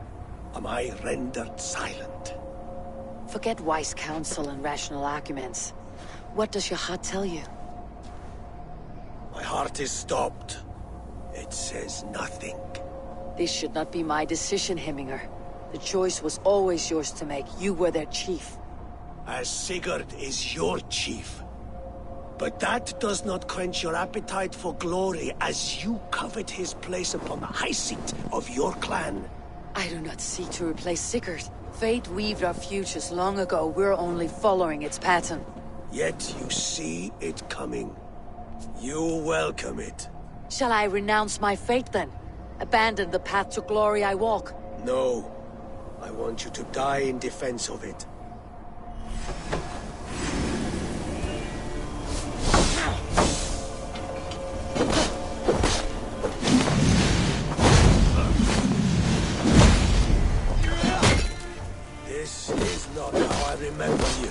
am I rendered silent. Forget wise counsel and rational arguments. What does your heart tell you? My heart is stopped. It says nothing. This should not be my decision, Hemminger. The choice was always yours to make. You were their chief. As Sigurd is your chief. But that does not quench your appetite for glory as you covet his place upon the high seat of your clan. I do not seek to replace Sigurd. Fate weaved our futures long ago. We're only following its pattern. Yet you see it coming. You welcome it. Shall I renounce my fate then? Abandon the path to glory I walk? No. I want you to die in defense of it. This is not how I remember you.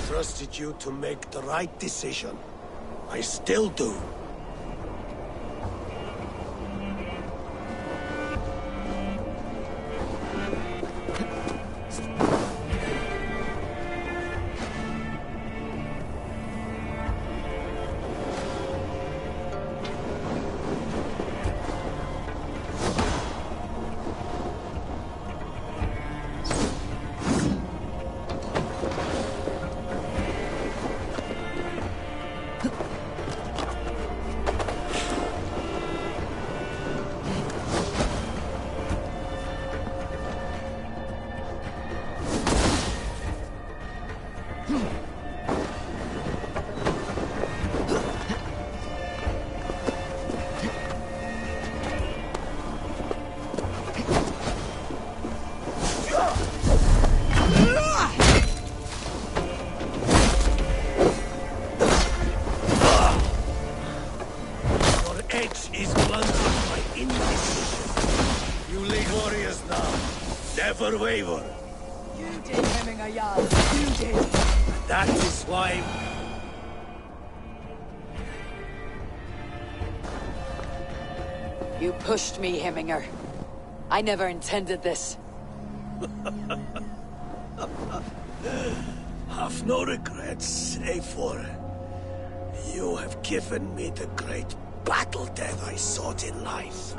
Trusted you to make the right decision. I still do. Never waver. You did, Hemminger Jarl. You did. That is why... You pushed me, Hemminger. I never intended this. Have no regrets, Eivor. You have given me the great battle death I sought in life.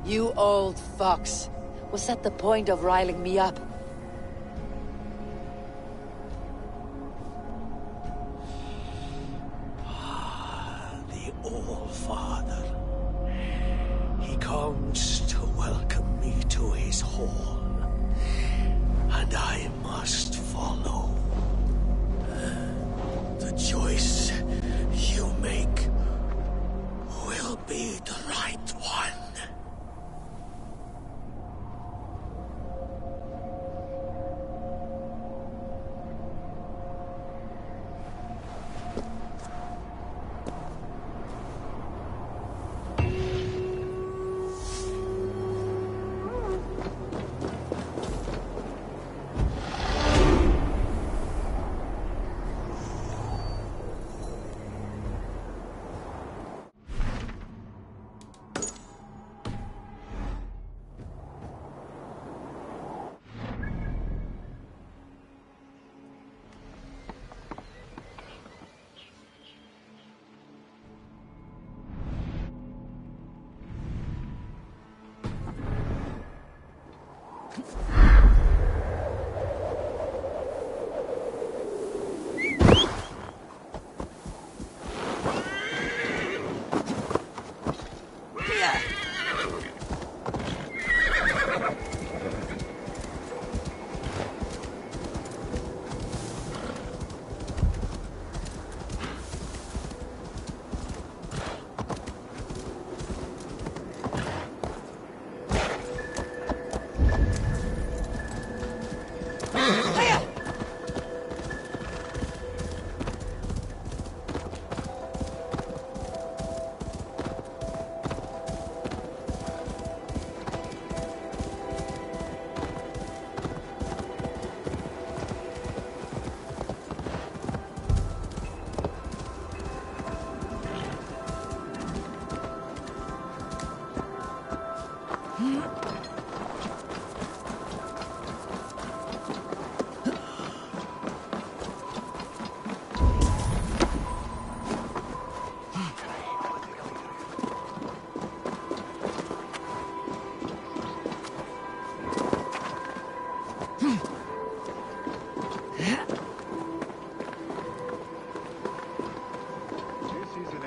You old fox. Was that the point of riling me up?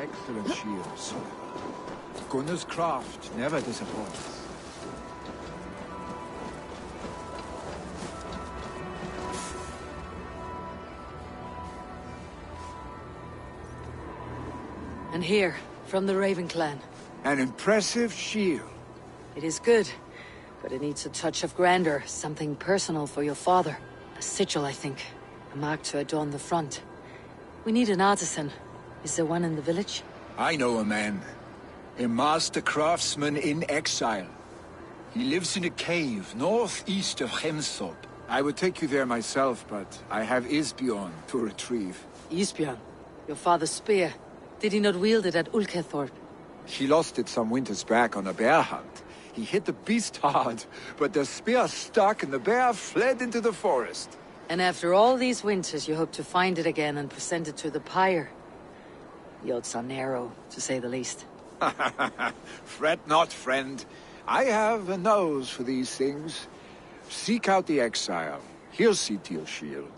Excellent shields. Gunnar's craft never disappoints. And here, from the Raven clan. An impressive shield. It is good, but it needs a touch of grandeur, something personal for your father. A sigil, I think. A mark to adorn the front. We need an artisan. Is there one in the village? I know a man. A master craftsman in exile. He lives in a cave northeast of Hemthorpe. I would take you there myself, but I have Isbjorn to retrieve. Isbjorn? Your father's spear. Did he not wield it at Ulkethorpe? He lost it some winters back on a bear hunt. He hit the beast hard, but the spear stuck and the bear fled into the forest. And after all these winters, you hope to find it again and present it to the pyre. The odds are narrow, to say the least. Fret not, friend. I have a nose for these things. Seek out the exile. He'll see to your shield.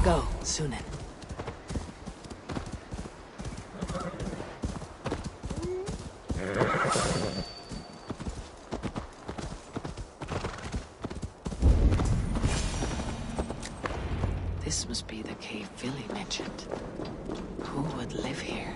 Go, Sunan. This must be the cave Billy mentioned. Who would live here?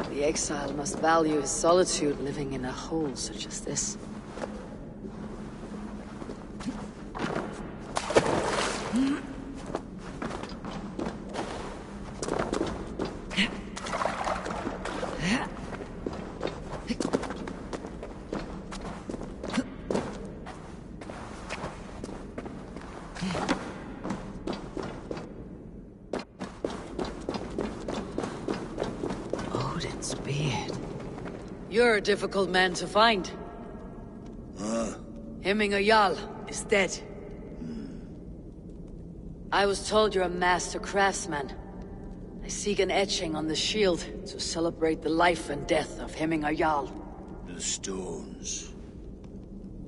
The exile must value his solitude living in a hole such as this. Odin's beard. You're a difficult man to find. Hemminger Jarl is dead. I was told you're a master craftsman. I seek an etching on the shield to celebrate the life and death of Hemminger Jarl. The stones.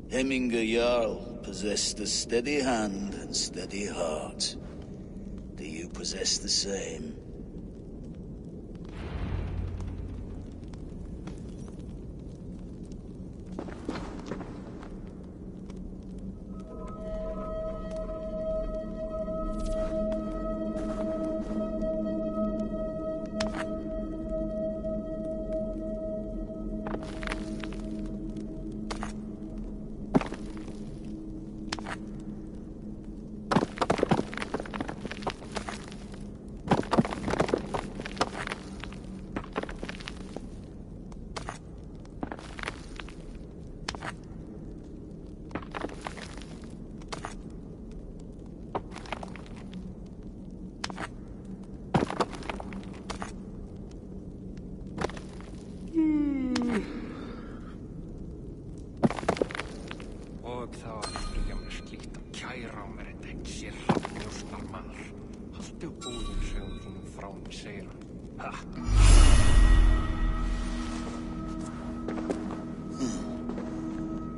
Hemminger Jarl possessed a steady hand and steady heart. Do you possess the same?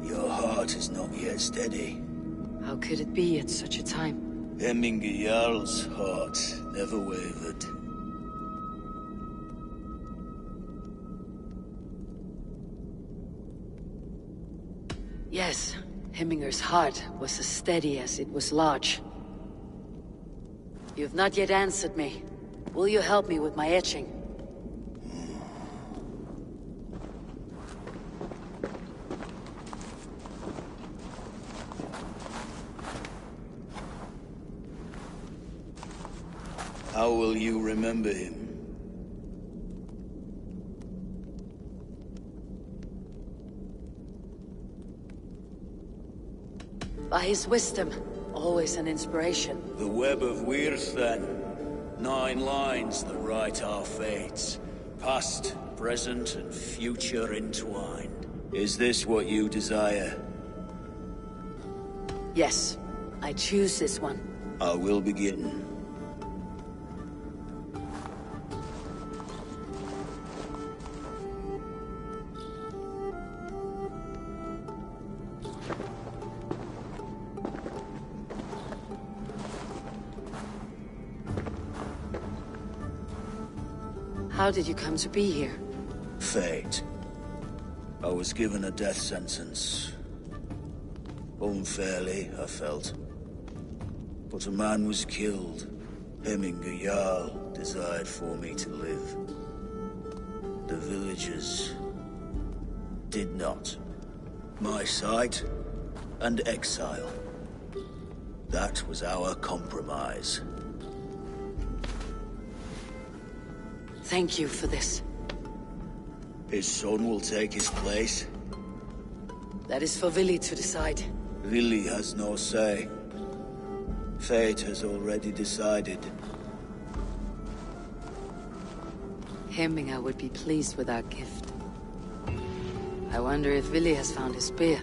Your heart is not yet steady. How could it be at such a time? Hemminger Jarl's heart never wavered. Yes, Hemminger's heart was as steady as it was large. You've not yet answered me. Will you help me with my etching? How will you remember him? By his wisdom, always an inspiration. The web of Wirth, then. 9 lines that write our fates. Past, present, and future entwined. Is this what you desire? Yes, I choose this one. I will begin. How did you come to be here? Fate. I was given a death sentence. Unfairly, I felt. But a man was killed. Hemminger Jarl desired for me to live. The villagers did not. My sight and exile. That was our compromise. Thank you for this. His son will take his place. That is for Vili to decide. Vili has no say. Fate has already decided. Hemminger would be pleased with our gift. I wonder if Vili has found his spear.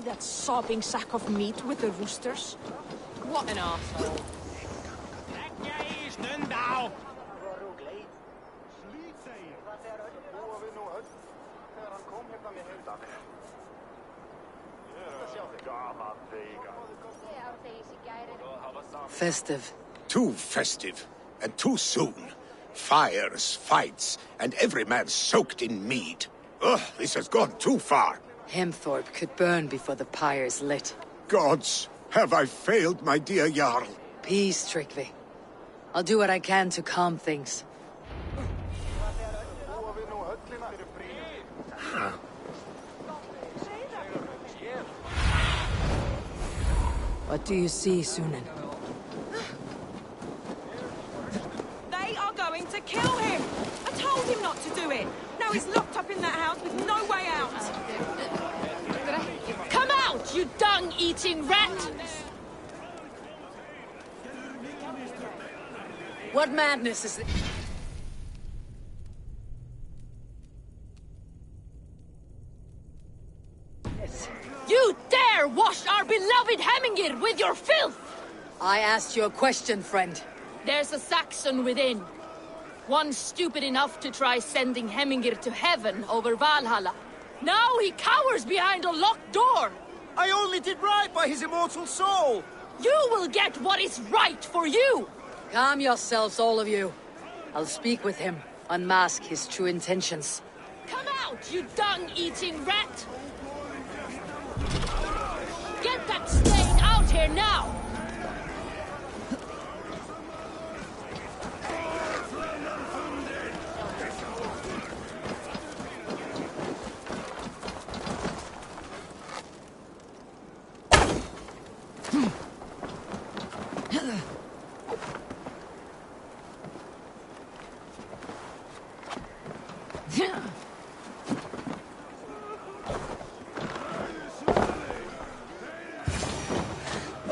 that sobbing sack of meat with the roosters? What an arsehole. Festive. Too festive, and too soon. Fires, fights, and every man soaked in mead. Ugh, this has gone too far. Hemthorpe could burn before the pyre's lit. Gods, have I failed my dear Jarl? Peace, Tryggvi. I'll do what I can to calm things. What do you see, Sunan? They are going to kill him! I told him not to do it! Now he's locked up in that house with no way out! Come out, you dung-eating rat! What madness is this? You dare wash our beloved Hemingir with your filth! I asked you a question, friend. There's a Saxon within. One stupid enough to try sending Hemingir to heaven over Valhalla. Now he cowers behind a locked door! I only did right by his immortal soul! You will get what is right for you! Calm yourselves, all of you. I'll speak with him, unmask his true intentions. Come out, you dung-eating rat! Get that stain out here now!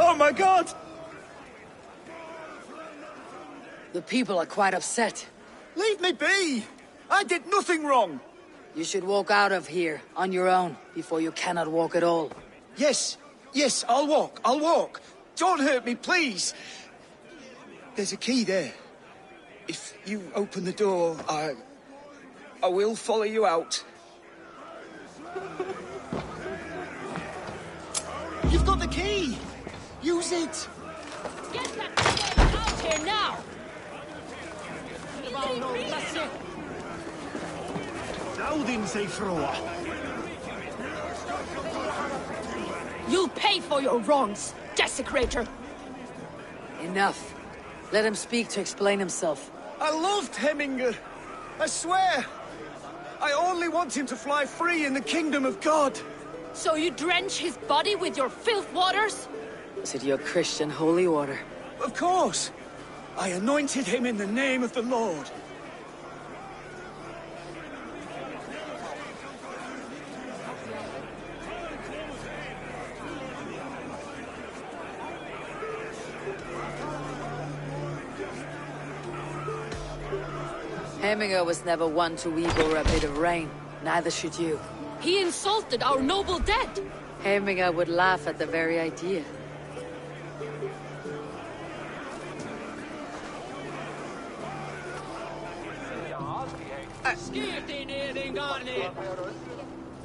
Oh my god! The people are quite upset. Leave me be! I did nothing wrong! You should walk out of here, on your own, before you cannot walk at all. Yes, I'll walk. Don't hurt me, please! There's a key there. If you open the door, I will follow you out. You've got the key! Use it! Get that stain out here now! You'll pay for your wrongs, desecrator! Enough. Let him speak to explain himself. I loved Hemingr. I swear. I only want him to fly free in the kingdom of God. So you drench his body with your filth waters? Is it your Christian holy water? Of course. I anointed him in the name of the Lord. Hemingr was never one to weep over a bit of rain. Neither should you. He insulted our noble dead! Hemingr would laugh at the very idea.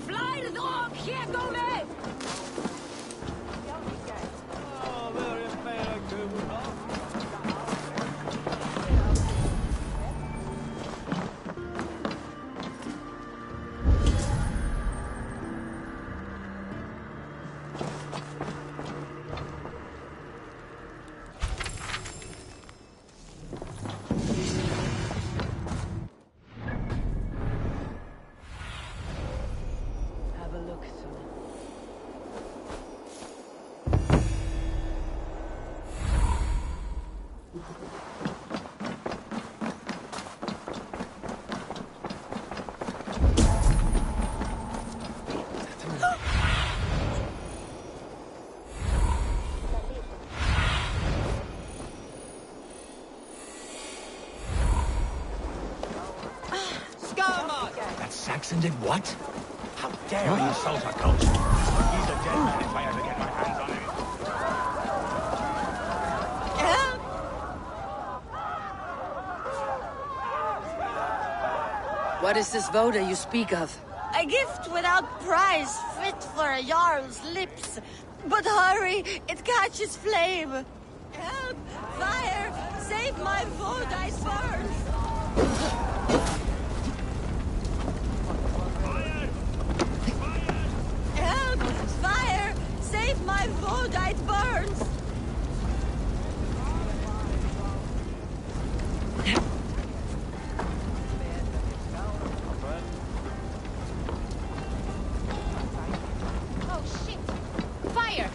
Fly the dog! Here, go med! Saxon did what? How dare insult a ghost? He's a dead man if I ever get my hands on him. What is this voda you speak of? A gift without price, fit for a Jarl's lips. But hurry, it catches flame. Help! Fire! Save my vote, I burns! Help! Fire! Save my vote, it burns! Oh shit! Fire!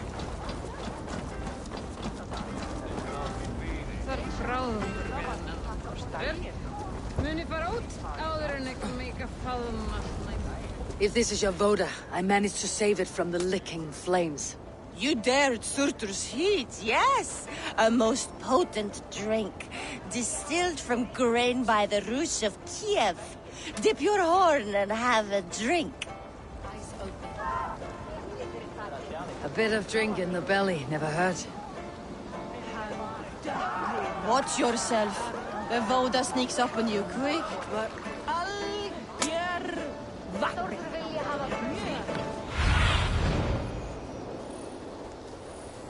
If this is your voda, I managed to save it from the licking flames. You dared Surtur's heat, yes! A most potent drink, distilled from grain by the Rus of Kiev. Dip your horn and have a drink. A bit of drink in the belly never hurt. Watch yourself. The Voda sneaks up on you quick.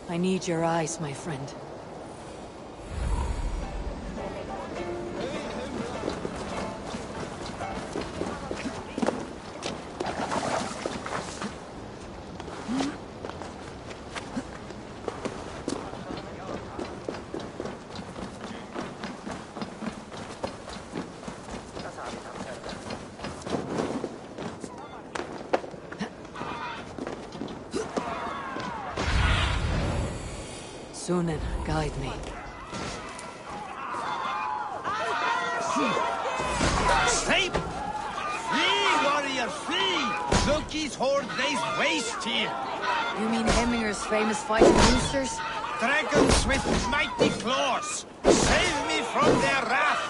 I need your eyes, my friend. Sunan, guide me. Sleep! Flee, warrior, flee! Loki's horde lays waste here. You mean Hemminger's famous fighting roosters? Dragons with mighty claws! Save me from their wrath!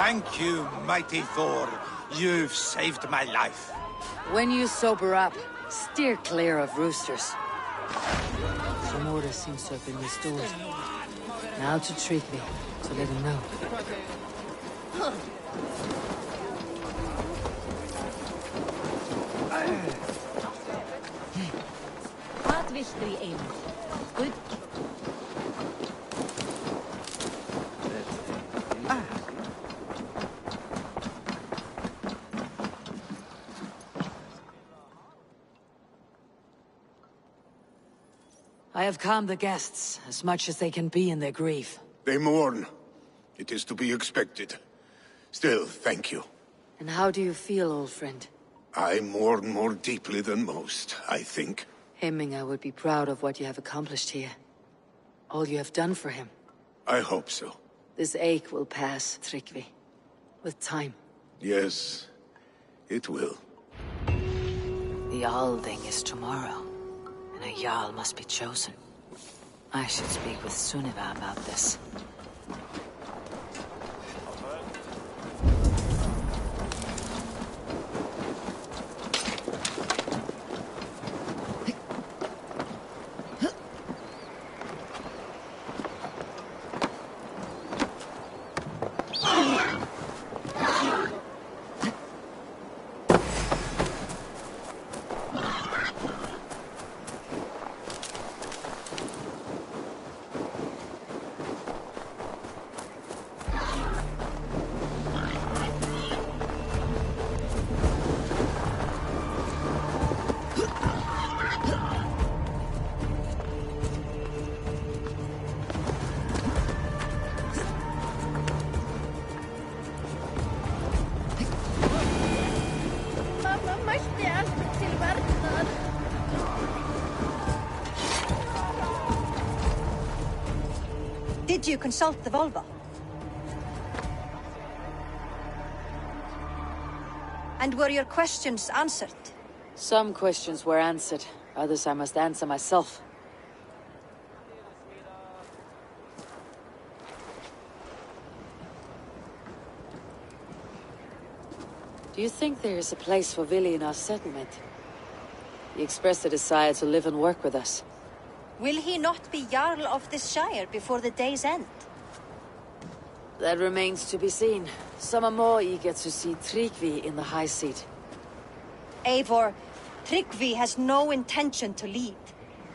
Thank you, mighty Thor. You've saved my life. When you sober up, steer clear of roosters. Some order seems to have been restored. Now to treat me, so let him know. Wat wilt u een? Goed. I have calmed the guests, as much as they can be in their grief. They mourn. It is to be expected. Still, thank you. And how do you feel, old friend? I mourn more deeply than most, I think. Hemminger would be proud of what you have accomplished here. All you have done for him. I hope so. This ache will pass, Tryggvi. With time. Yes, it will. The Alding is tomorrow, and a Jarl must be chosen. I should speak with Sunniva about this. you consult the Volva? And were your questions answered? Some questions were answered. Others I must answer myself. Do you think there is a place for Vili in our settlement? He expressed a desire to live and work with us. Will he not be Jarl of this Shire before the day's end? That remains to be seen. Some are more eager to see Tryggvi in the high seat. Eivor, Tryggvi has no intention to lead.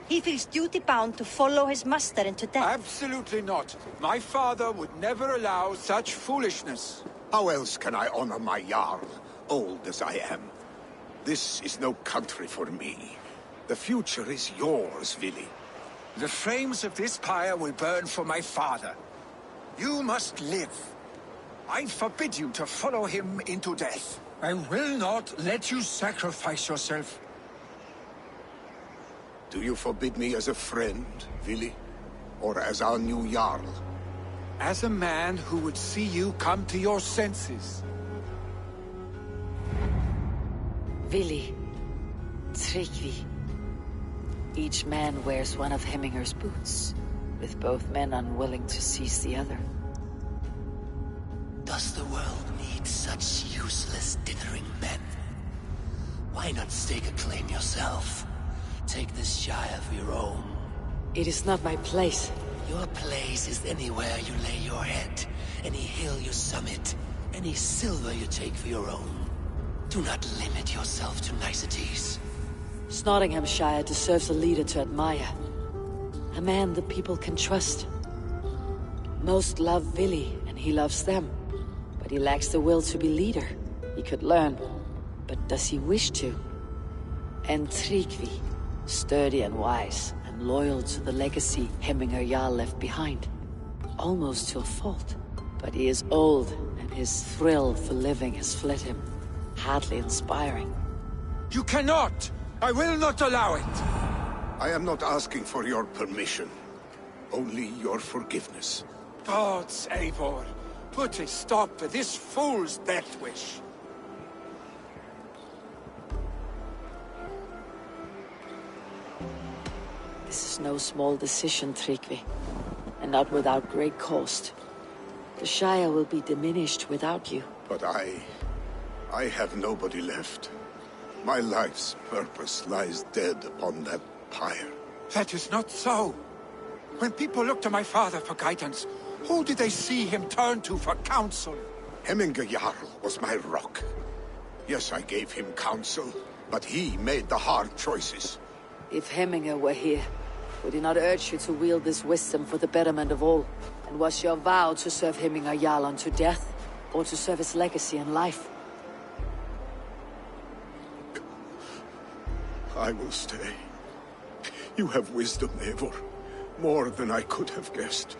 He feels duty-bound to follow his master into death. Absolutely not. My father would never allow such foolishness. How else can I honor my Jarl, old as I am? This is no country for me. The future is yours, Vili. The flames of this pyre will burn for my father. You must live. I forbid you to follow him into death. I will not let you sacrifice yourself. Do you forbid me as a friend, Vili? Or as our new Jarl? As a man who would see you come to your senses. Vili. Tryggvi. Each man wears one of Hemminger's boots, with both men unwilling to seize the other. Does the world need such useless, dithering men? Why not stake a claim yourself? Take this Shire for your own. It is not my place. Your place is anywhere you lay your head, any hill you summit, any silver you take for your own. Do not limit yourself to niceties. Nottinghamshire deserves a leader to admire. A man the people can trust. Most love Vili, and he loves them. But he lacks the will to be leader. He could learn, but does he wish to? And Tryggvi, sturdy and wise, and loyal to the legacy Hemminger Jarl left behind. Almost to a fault. But he is old, and his thrill for living has fled him. Hardly inspiring. You cannot! I will not allow it! I am not asking for your permission. Only your forgiveness. Gods, Eivor, put a stop to this fool's death wish. This is no small decision, Tryggvi. And not without great cost. The Shire will be diminished without you. But I have nobody left. My life's purpose lies dead upon that pyre. That is not so. When people look to my father for guidance, who did they see him turn to for counsel? Hemminger Jarl was my rock. Yes, I gave him counsel, but he made the hard choices. If Hemminger were here, would he not urge you to wield this wisdom for the betterment of all? And was your vow to serve Hemminger Jarl unto death, or to serve his legacy in life? I will stay. You have wisdom, Eivor. More than I could have guessed.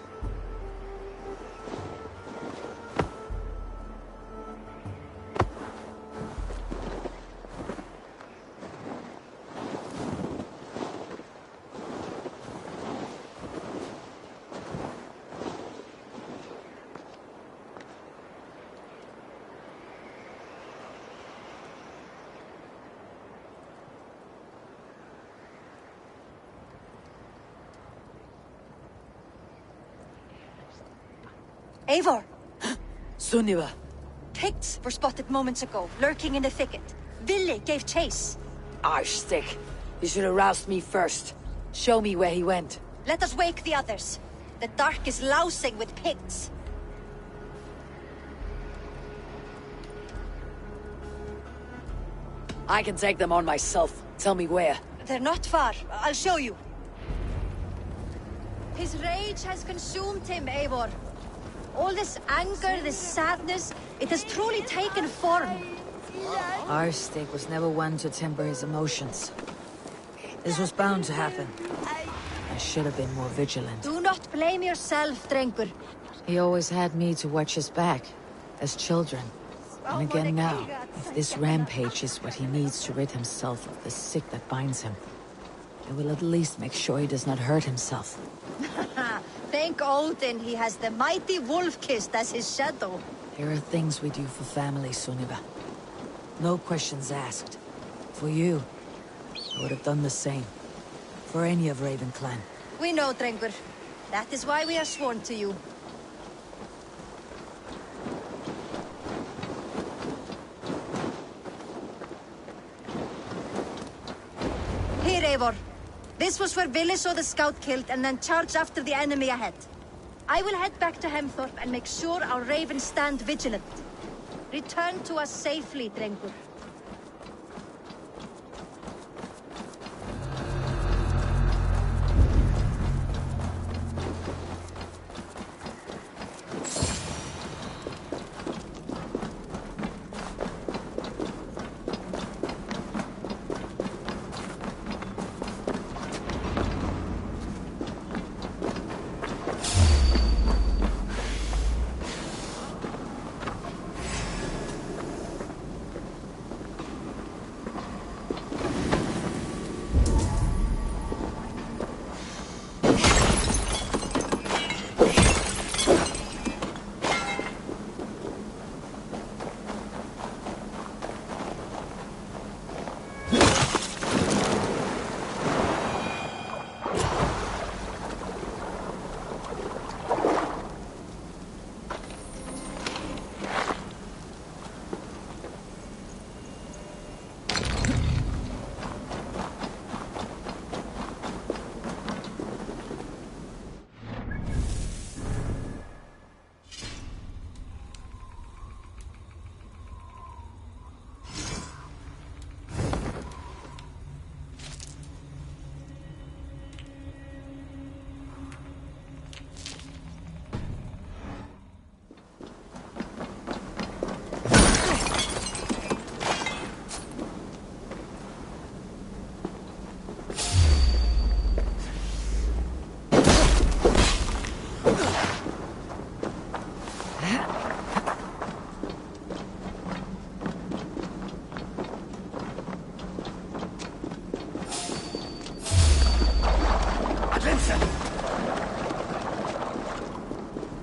Eivor! Sunniva! Picts were spotted moments ago, lurking in the thicket. Vili gave chase. Arstick! You should have roused me first. Show me where he went. Let us wake the others. The dark is lousing with Picts. I can take them on myself. Tell me where. They're not far. I'll show you. His rage has consumed him, Eivor. All this anger, this sadness, it has truly taken form. Arstick was never one to temper his emotions. This was bound to happen. I should have been more vigilant. Do not blame yourself, Drengur. He always had me to watch his back, as children. And again now, if this rampage is what he needs to rid himself of the sick that binds him, I will at least make sure he does not hurt himself. Thank Odin he has the mighty Wolf-Kissed as his shadow. There are things we do for family, Sunniva. No questions asked. For you, I would have done the same. For any of Raven clan. We know, Drengur. That is why we are sworn to you. Here, Eivor. This was where Vili saw the scout killed and then charged after the enemy ahead. I will head back to Hemthorpe and make sure our ravens stand vigilant. Return to us safely, Drengur.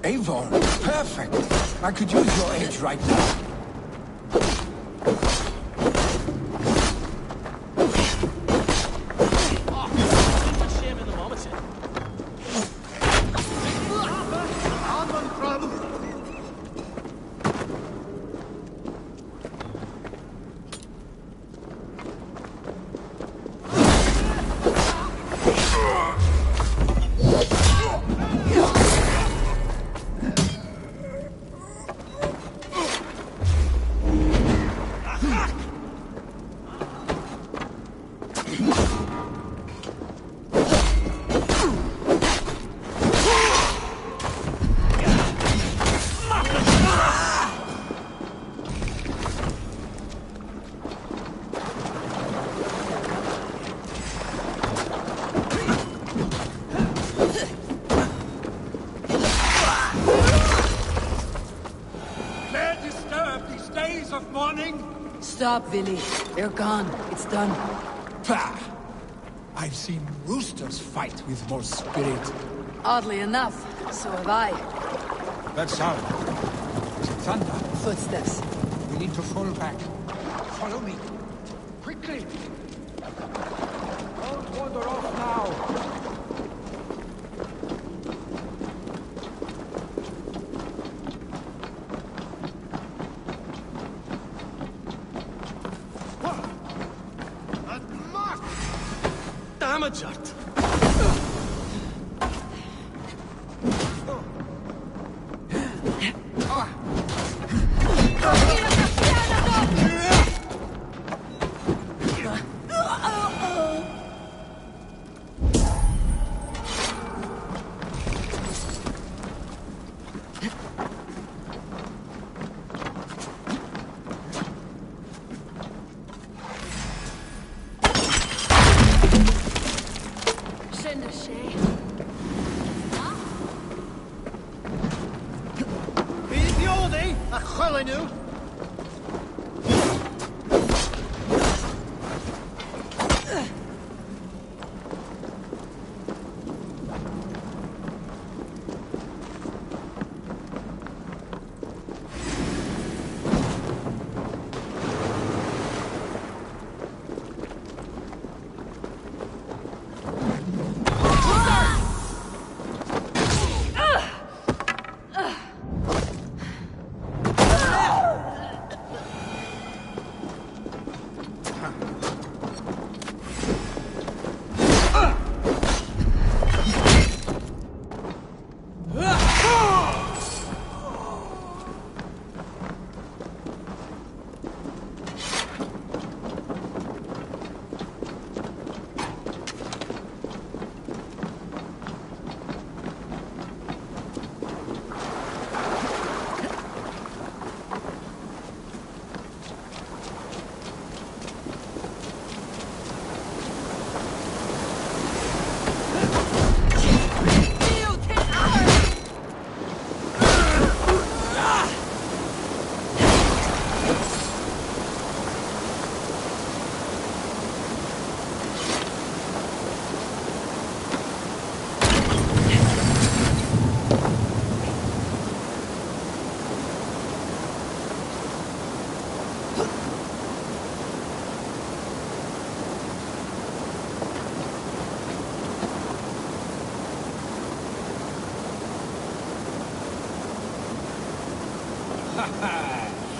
Eivor, perfect. I could use your aid right now. Stop, Vili. They're gone. It's done. Pah! I've seen roosters fight with more spirit. Oddly enough, so have I. That sound. Is it thunder? Footsteps. We need to fall back. Follow me. Quickly! Don't wander off now! Damaged!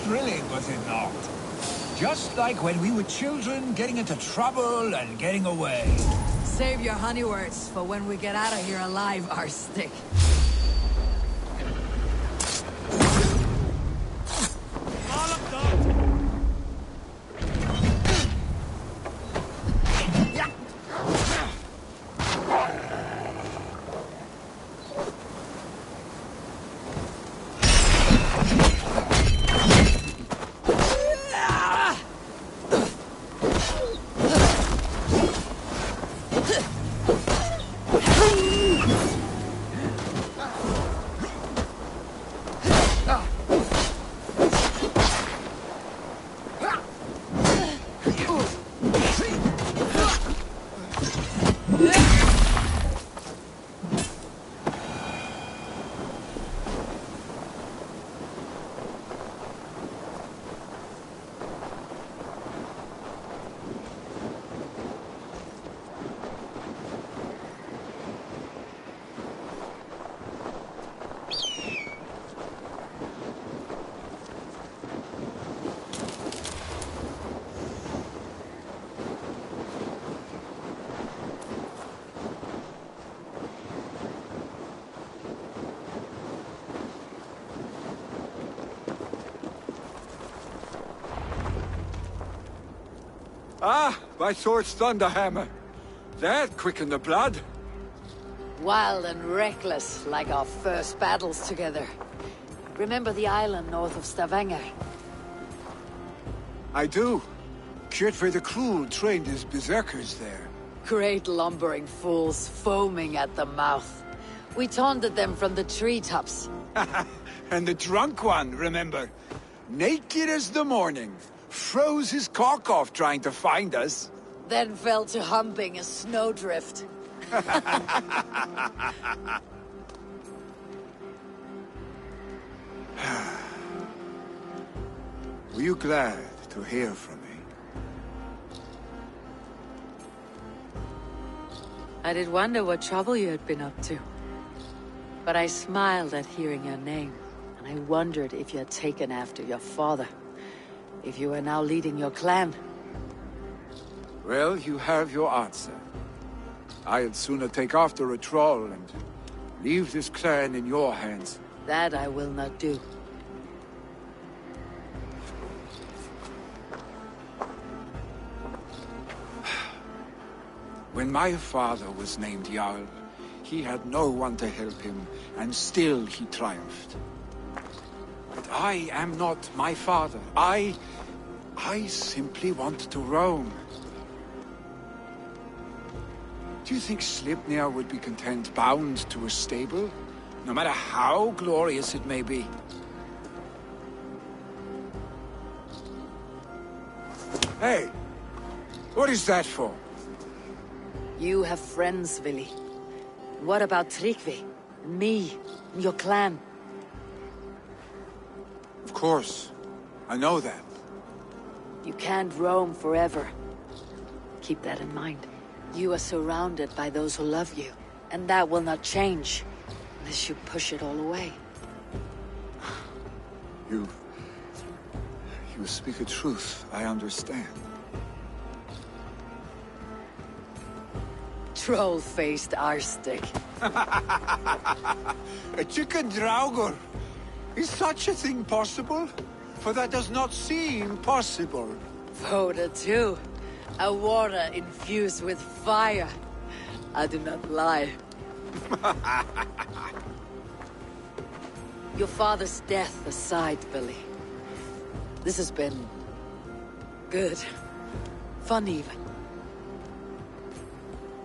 Thrilling, was it not? Just like when we were children, getting into trouble and getting away. Save your honey words for when we get out of here alive, Arstick. Ah, my sword's thunderhammer. That quickened the blood. Wild and reckless, like our first battles together. Remember the island north of Stavanger? I do. Kjotve the Cruel trained his berserkers there. Great lumbering fools, foaming at the mouth. We taunted them from the treetops. And the drunk one, remember? Naked as the morning. Froze his cock off trying to find us. Then fell to humping a snowdrift. Were you glad to hear from me? I did wonder what trouble you had been up to. But I smiled at hearing your name, and I wondered if you had taken after your father. If you are now leading your clan. Well, you have your answer. I'd sooner take after a troll and leave this clan in your hands. That I will not do. When my father was named Jarl, he had no one to help him, and still he triumphed. But I am not my father. I simply want to roam. Do you think Sleipnir would be content bound to a stable? No matter how glorious it may be? Hey! What is that for? You have friends, Vili. What about Tryggvi? Me? Your clan? Of course. I know that. You can't roam forever. Keep that in mind. You are surrounded by those who love you, and that will not change unless you push it all away. You speak a truth, I understand. Troll-faced Arstick. A chicken Draugr! Is such a thing possible? For that does not seem possible. Voda too. A water infused with fire. I do not lie. Your father's death aside, Billy. This has been... good. Fun even.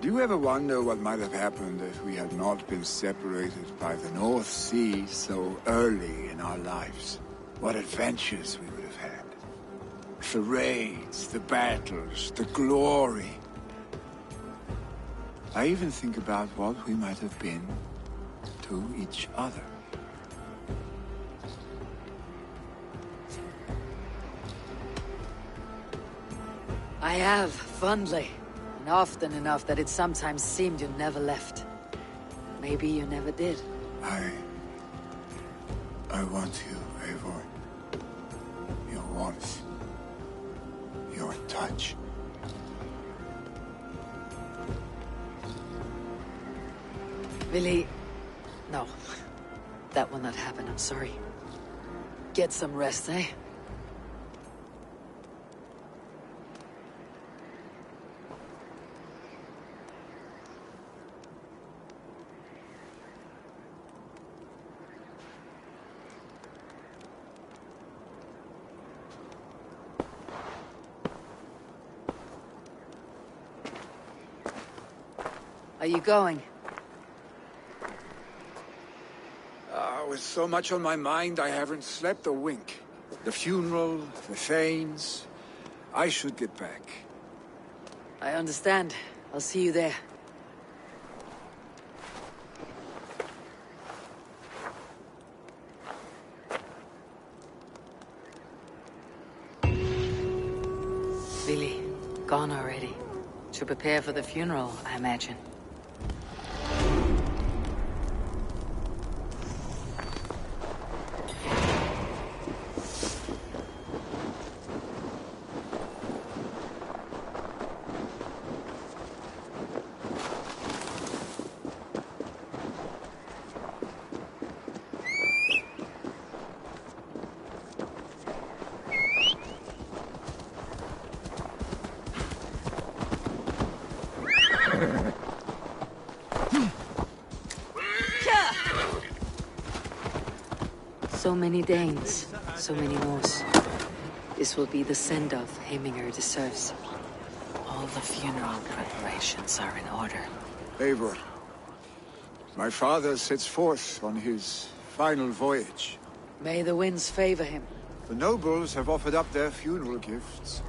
Do you ever wonder what might have happened if we had not been separated by the North Sea so early in our lives? What adventures we would have had. The raids, the battles, the glory. I even think about what we might have been to each other. I have, fondly. And often enough that it sometimes seemed you never left. Maybe you never did. I want you, Eivor. warmth. Your touch. Willie... No. That will not happen, I'm sorry. Get some rest, eh? Are you going? With so much on my mind, I haven't slept a wink. The funeral, the Thanes... I should get back. I understand. I'll see you there. Billy, gone already. To prepare for the funeral, I imagine. So many Danes, so many Norse. This will be the send-off Heminger deserves. All the funeral preparations are in order. Eivor, my father sets forth on his final voyage. May the winds favor him. The nobles have offered up their funeral gifts.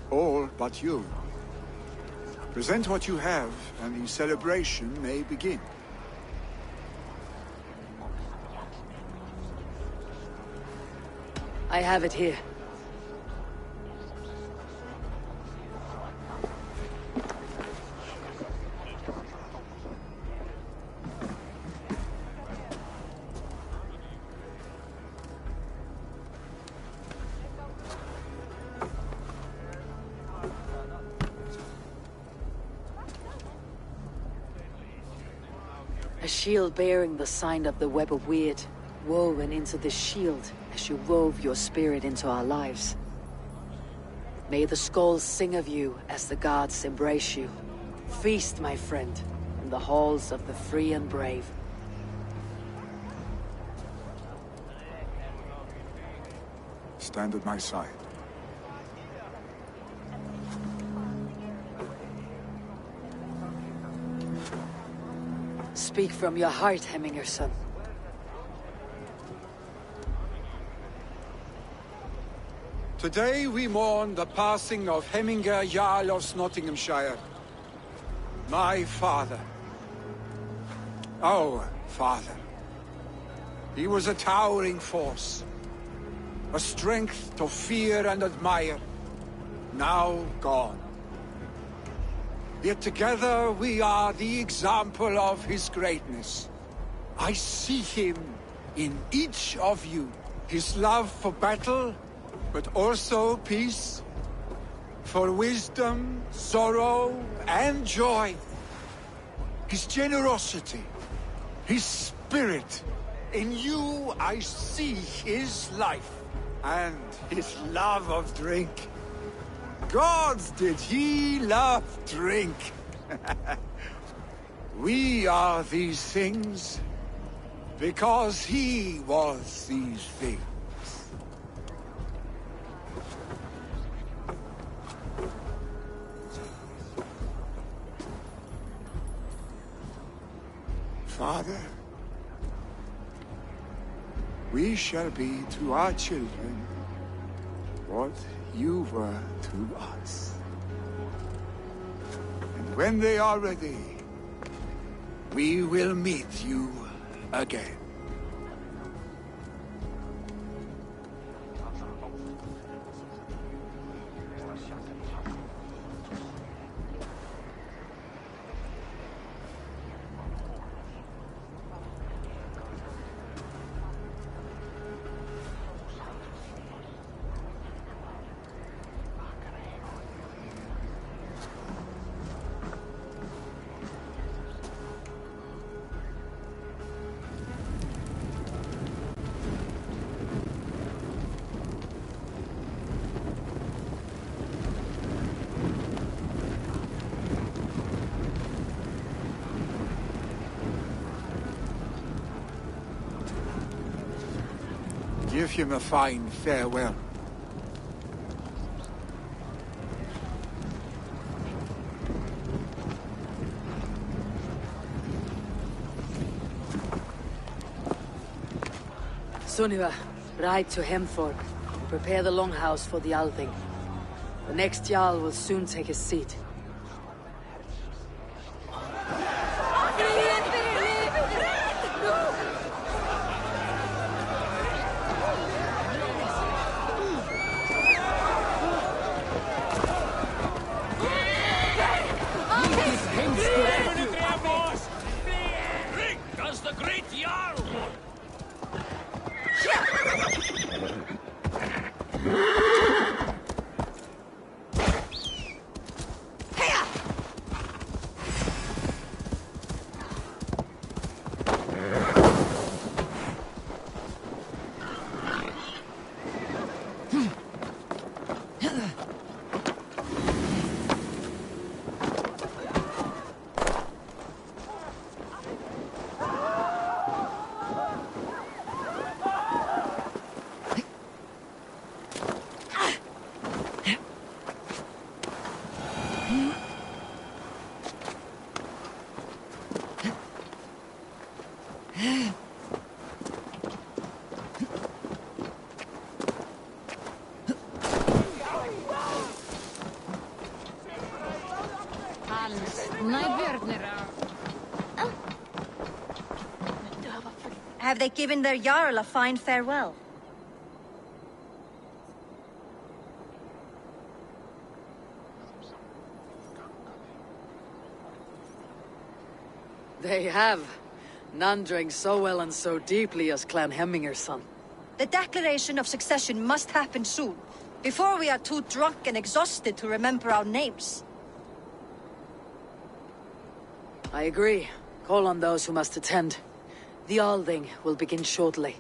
All but you. Present what you have, and the celebration may begin. I have it here. A shield bearing the sign of the Web of Weird, woven into the shield as you wove your spirit into our lives. May the skulls sing of you as the gods embrace you. Feast, my friend, in the halls of the free and brave. Stand at my side. Speak from your heart, Heminger, son. Today we mourn the passing of Heminger Jarl of Nottinghamshire. My father. Our father. He was a towering force. A strength to fear and admire. Now gone. Yet together we are the example of his greatness. I see him in each of you. His love for battle, but also peace, for wisdom, sorrow, and joy. His generosity, his spirit. In you I see his life, and his love of drink. Gods, did he love drink! We are these things, because he was these things. Father, we shall be to our children what you were to us. And when they are ready, we will meet you again. Give him a fine farewell. Sunniva, ride to Hemthorpe and prepare the longhouse for the Althing. The next Jarl will soon take his seat. Does the great Jarl! Have they given their Jarl a fine farewell? They have. None drank so well and so deeply as Clan Hemminger's son. The declaration of succession must happen soon, before we are too drunk and exhausted to remember our names. I agree. Call on those who must attend. The Althing will begin shortly.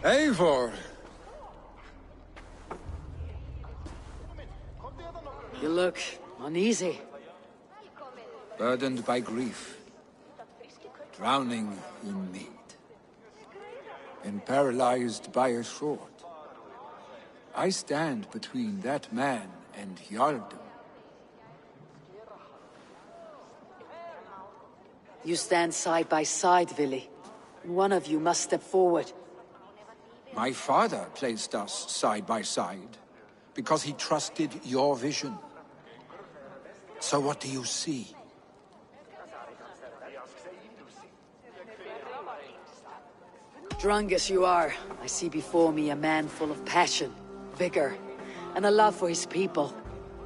Eivor! You look uneasy. Burdened by grief. Drowning in mead. And paralyzed by a sword. I stand between that man and Jarldom. You stand side by side, Vili. One of you must step forward. My father placed us side by side, because he trusted your vision. So what do you see? Drunk as you are, I see before me a man full of passion, vigor, and a love for his people.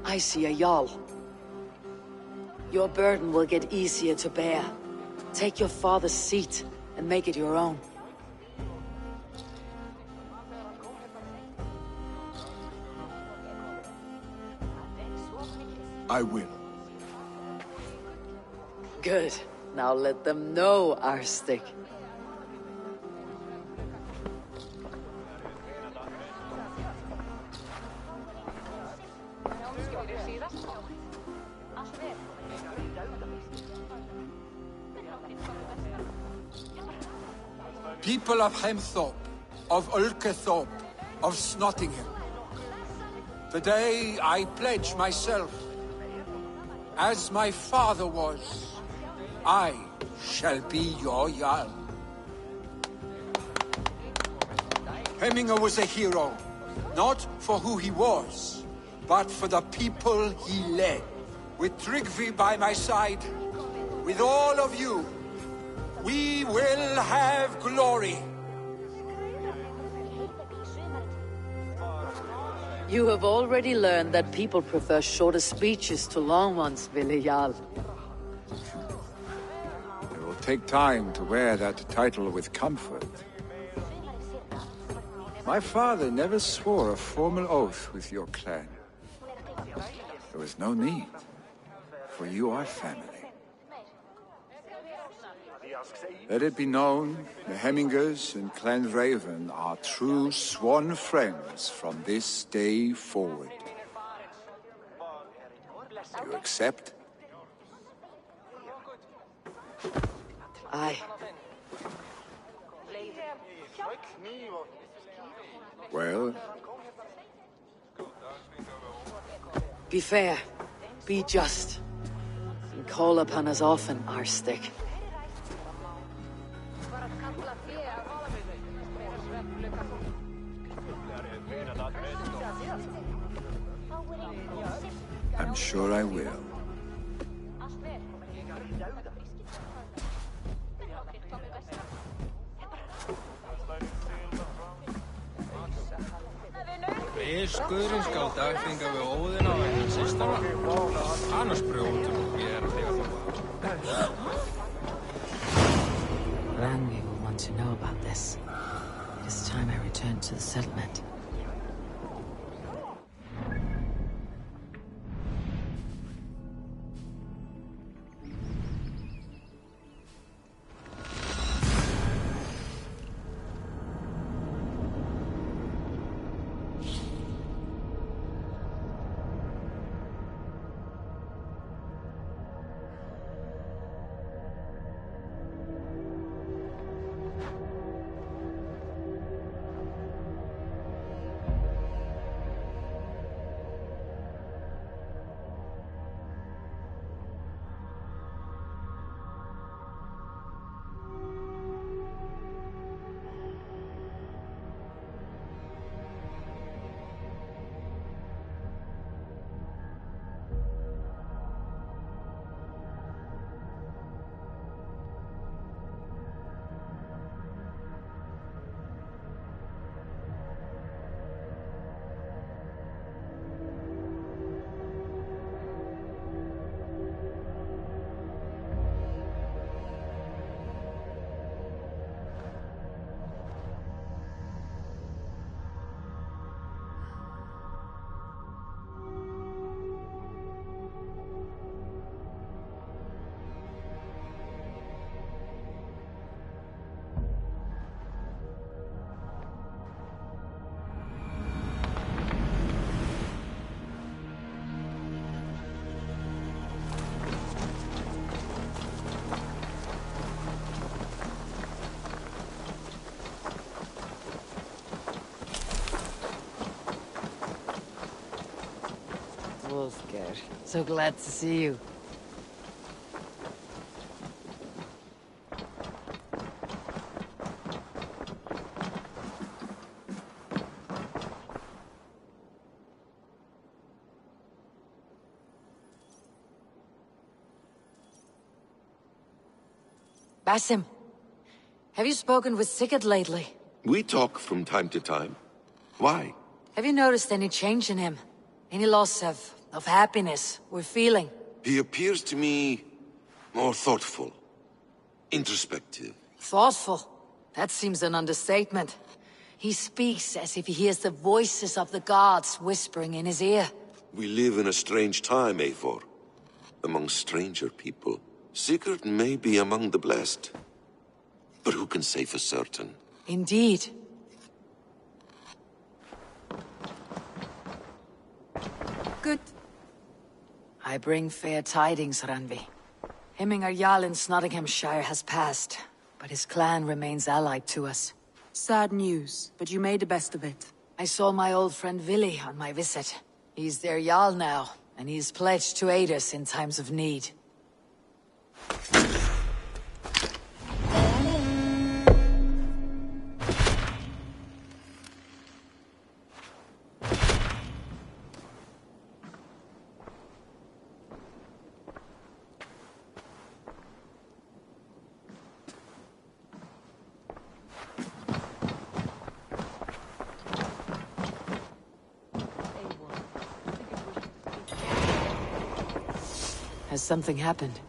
I see a Jarl. Your burden will get easier to bear. Take your father's seat and make it your own. I will. Good. Now let them know our stick. People of Hemthorpe, of Ulkethorpe, of Snottingham. Today I pledge myself. As my father was, I shall be your Jarl. Hemminger was a hero, not for who he was, but for the people he led. With Tryggvi by my side, with all of you, we will have glory. You have already learned that people prefer shorter speeches to long ones, Vili Jarl. It will take time to wear that title with comfort. My father never swore a formal oath with your clan. There was no need, for you are family. Let it be known, the Hemmingers and Clan Raven are true sworn friends from this day forward. You accept? Aye. Well? Be fair. Be just. And call upon us often, Arstick. I'm sure I will. Guðrins gáta fengar við óðina og hennar systara. Annars brjótum við þegar þú Ranvi will want to know about this. It is time I returned to the settlement. Wolfgar, so glad to see you. Basim, have you spoken with Sigurd lately? We talk from time to time. Why? Have you noticed any change in him? Any loss of happiness or feeling? He appears to me more thoughtful, introspective. Thoughtful? That seems an understatement. He speaks as if he hears the voices of the gods whispering in his ear. We live in a strange time, Eivor. Among stranger people. Sigurd may be among the blessed. But who can say for certain? Indeed. Good. I bring fair tidings, Ranvi. Hemminger Jarl in Nottinghamshire has passed, but his clan remains allied to us. Sad news, but you made the best of it. I saw my old friend Vili on my visit. He's their Jarl now, and he's pledged to aid us in times of need. Has something happened?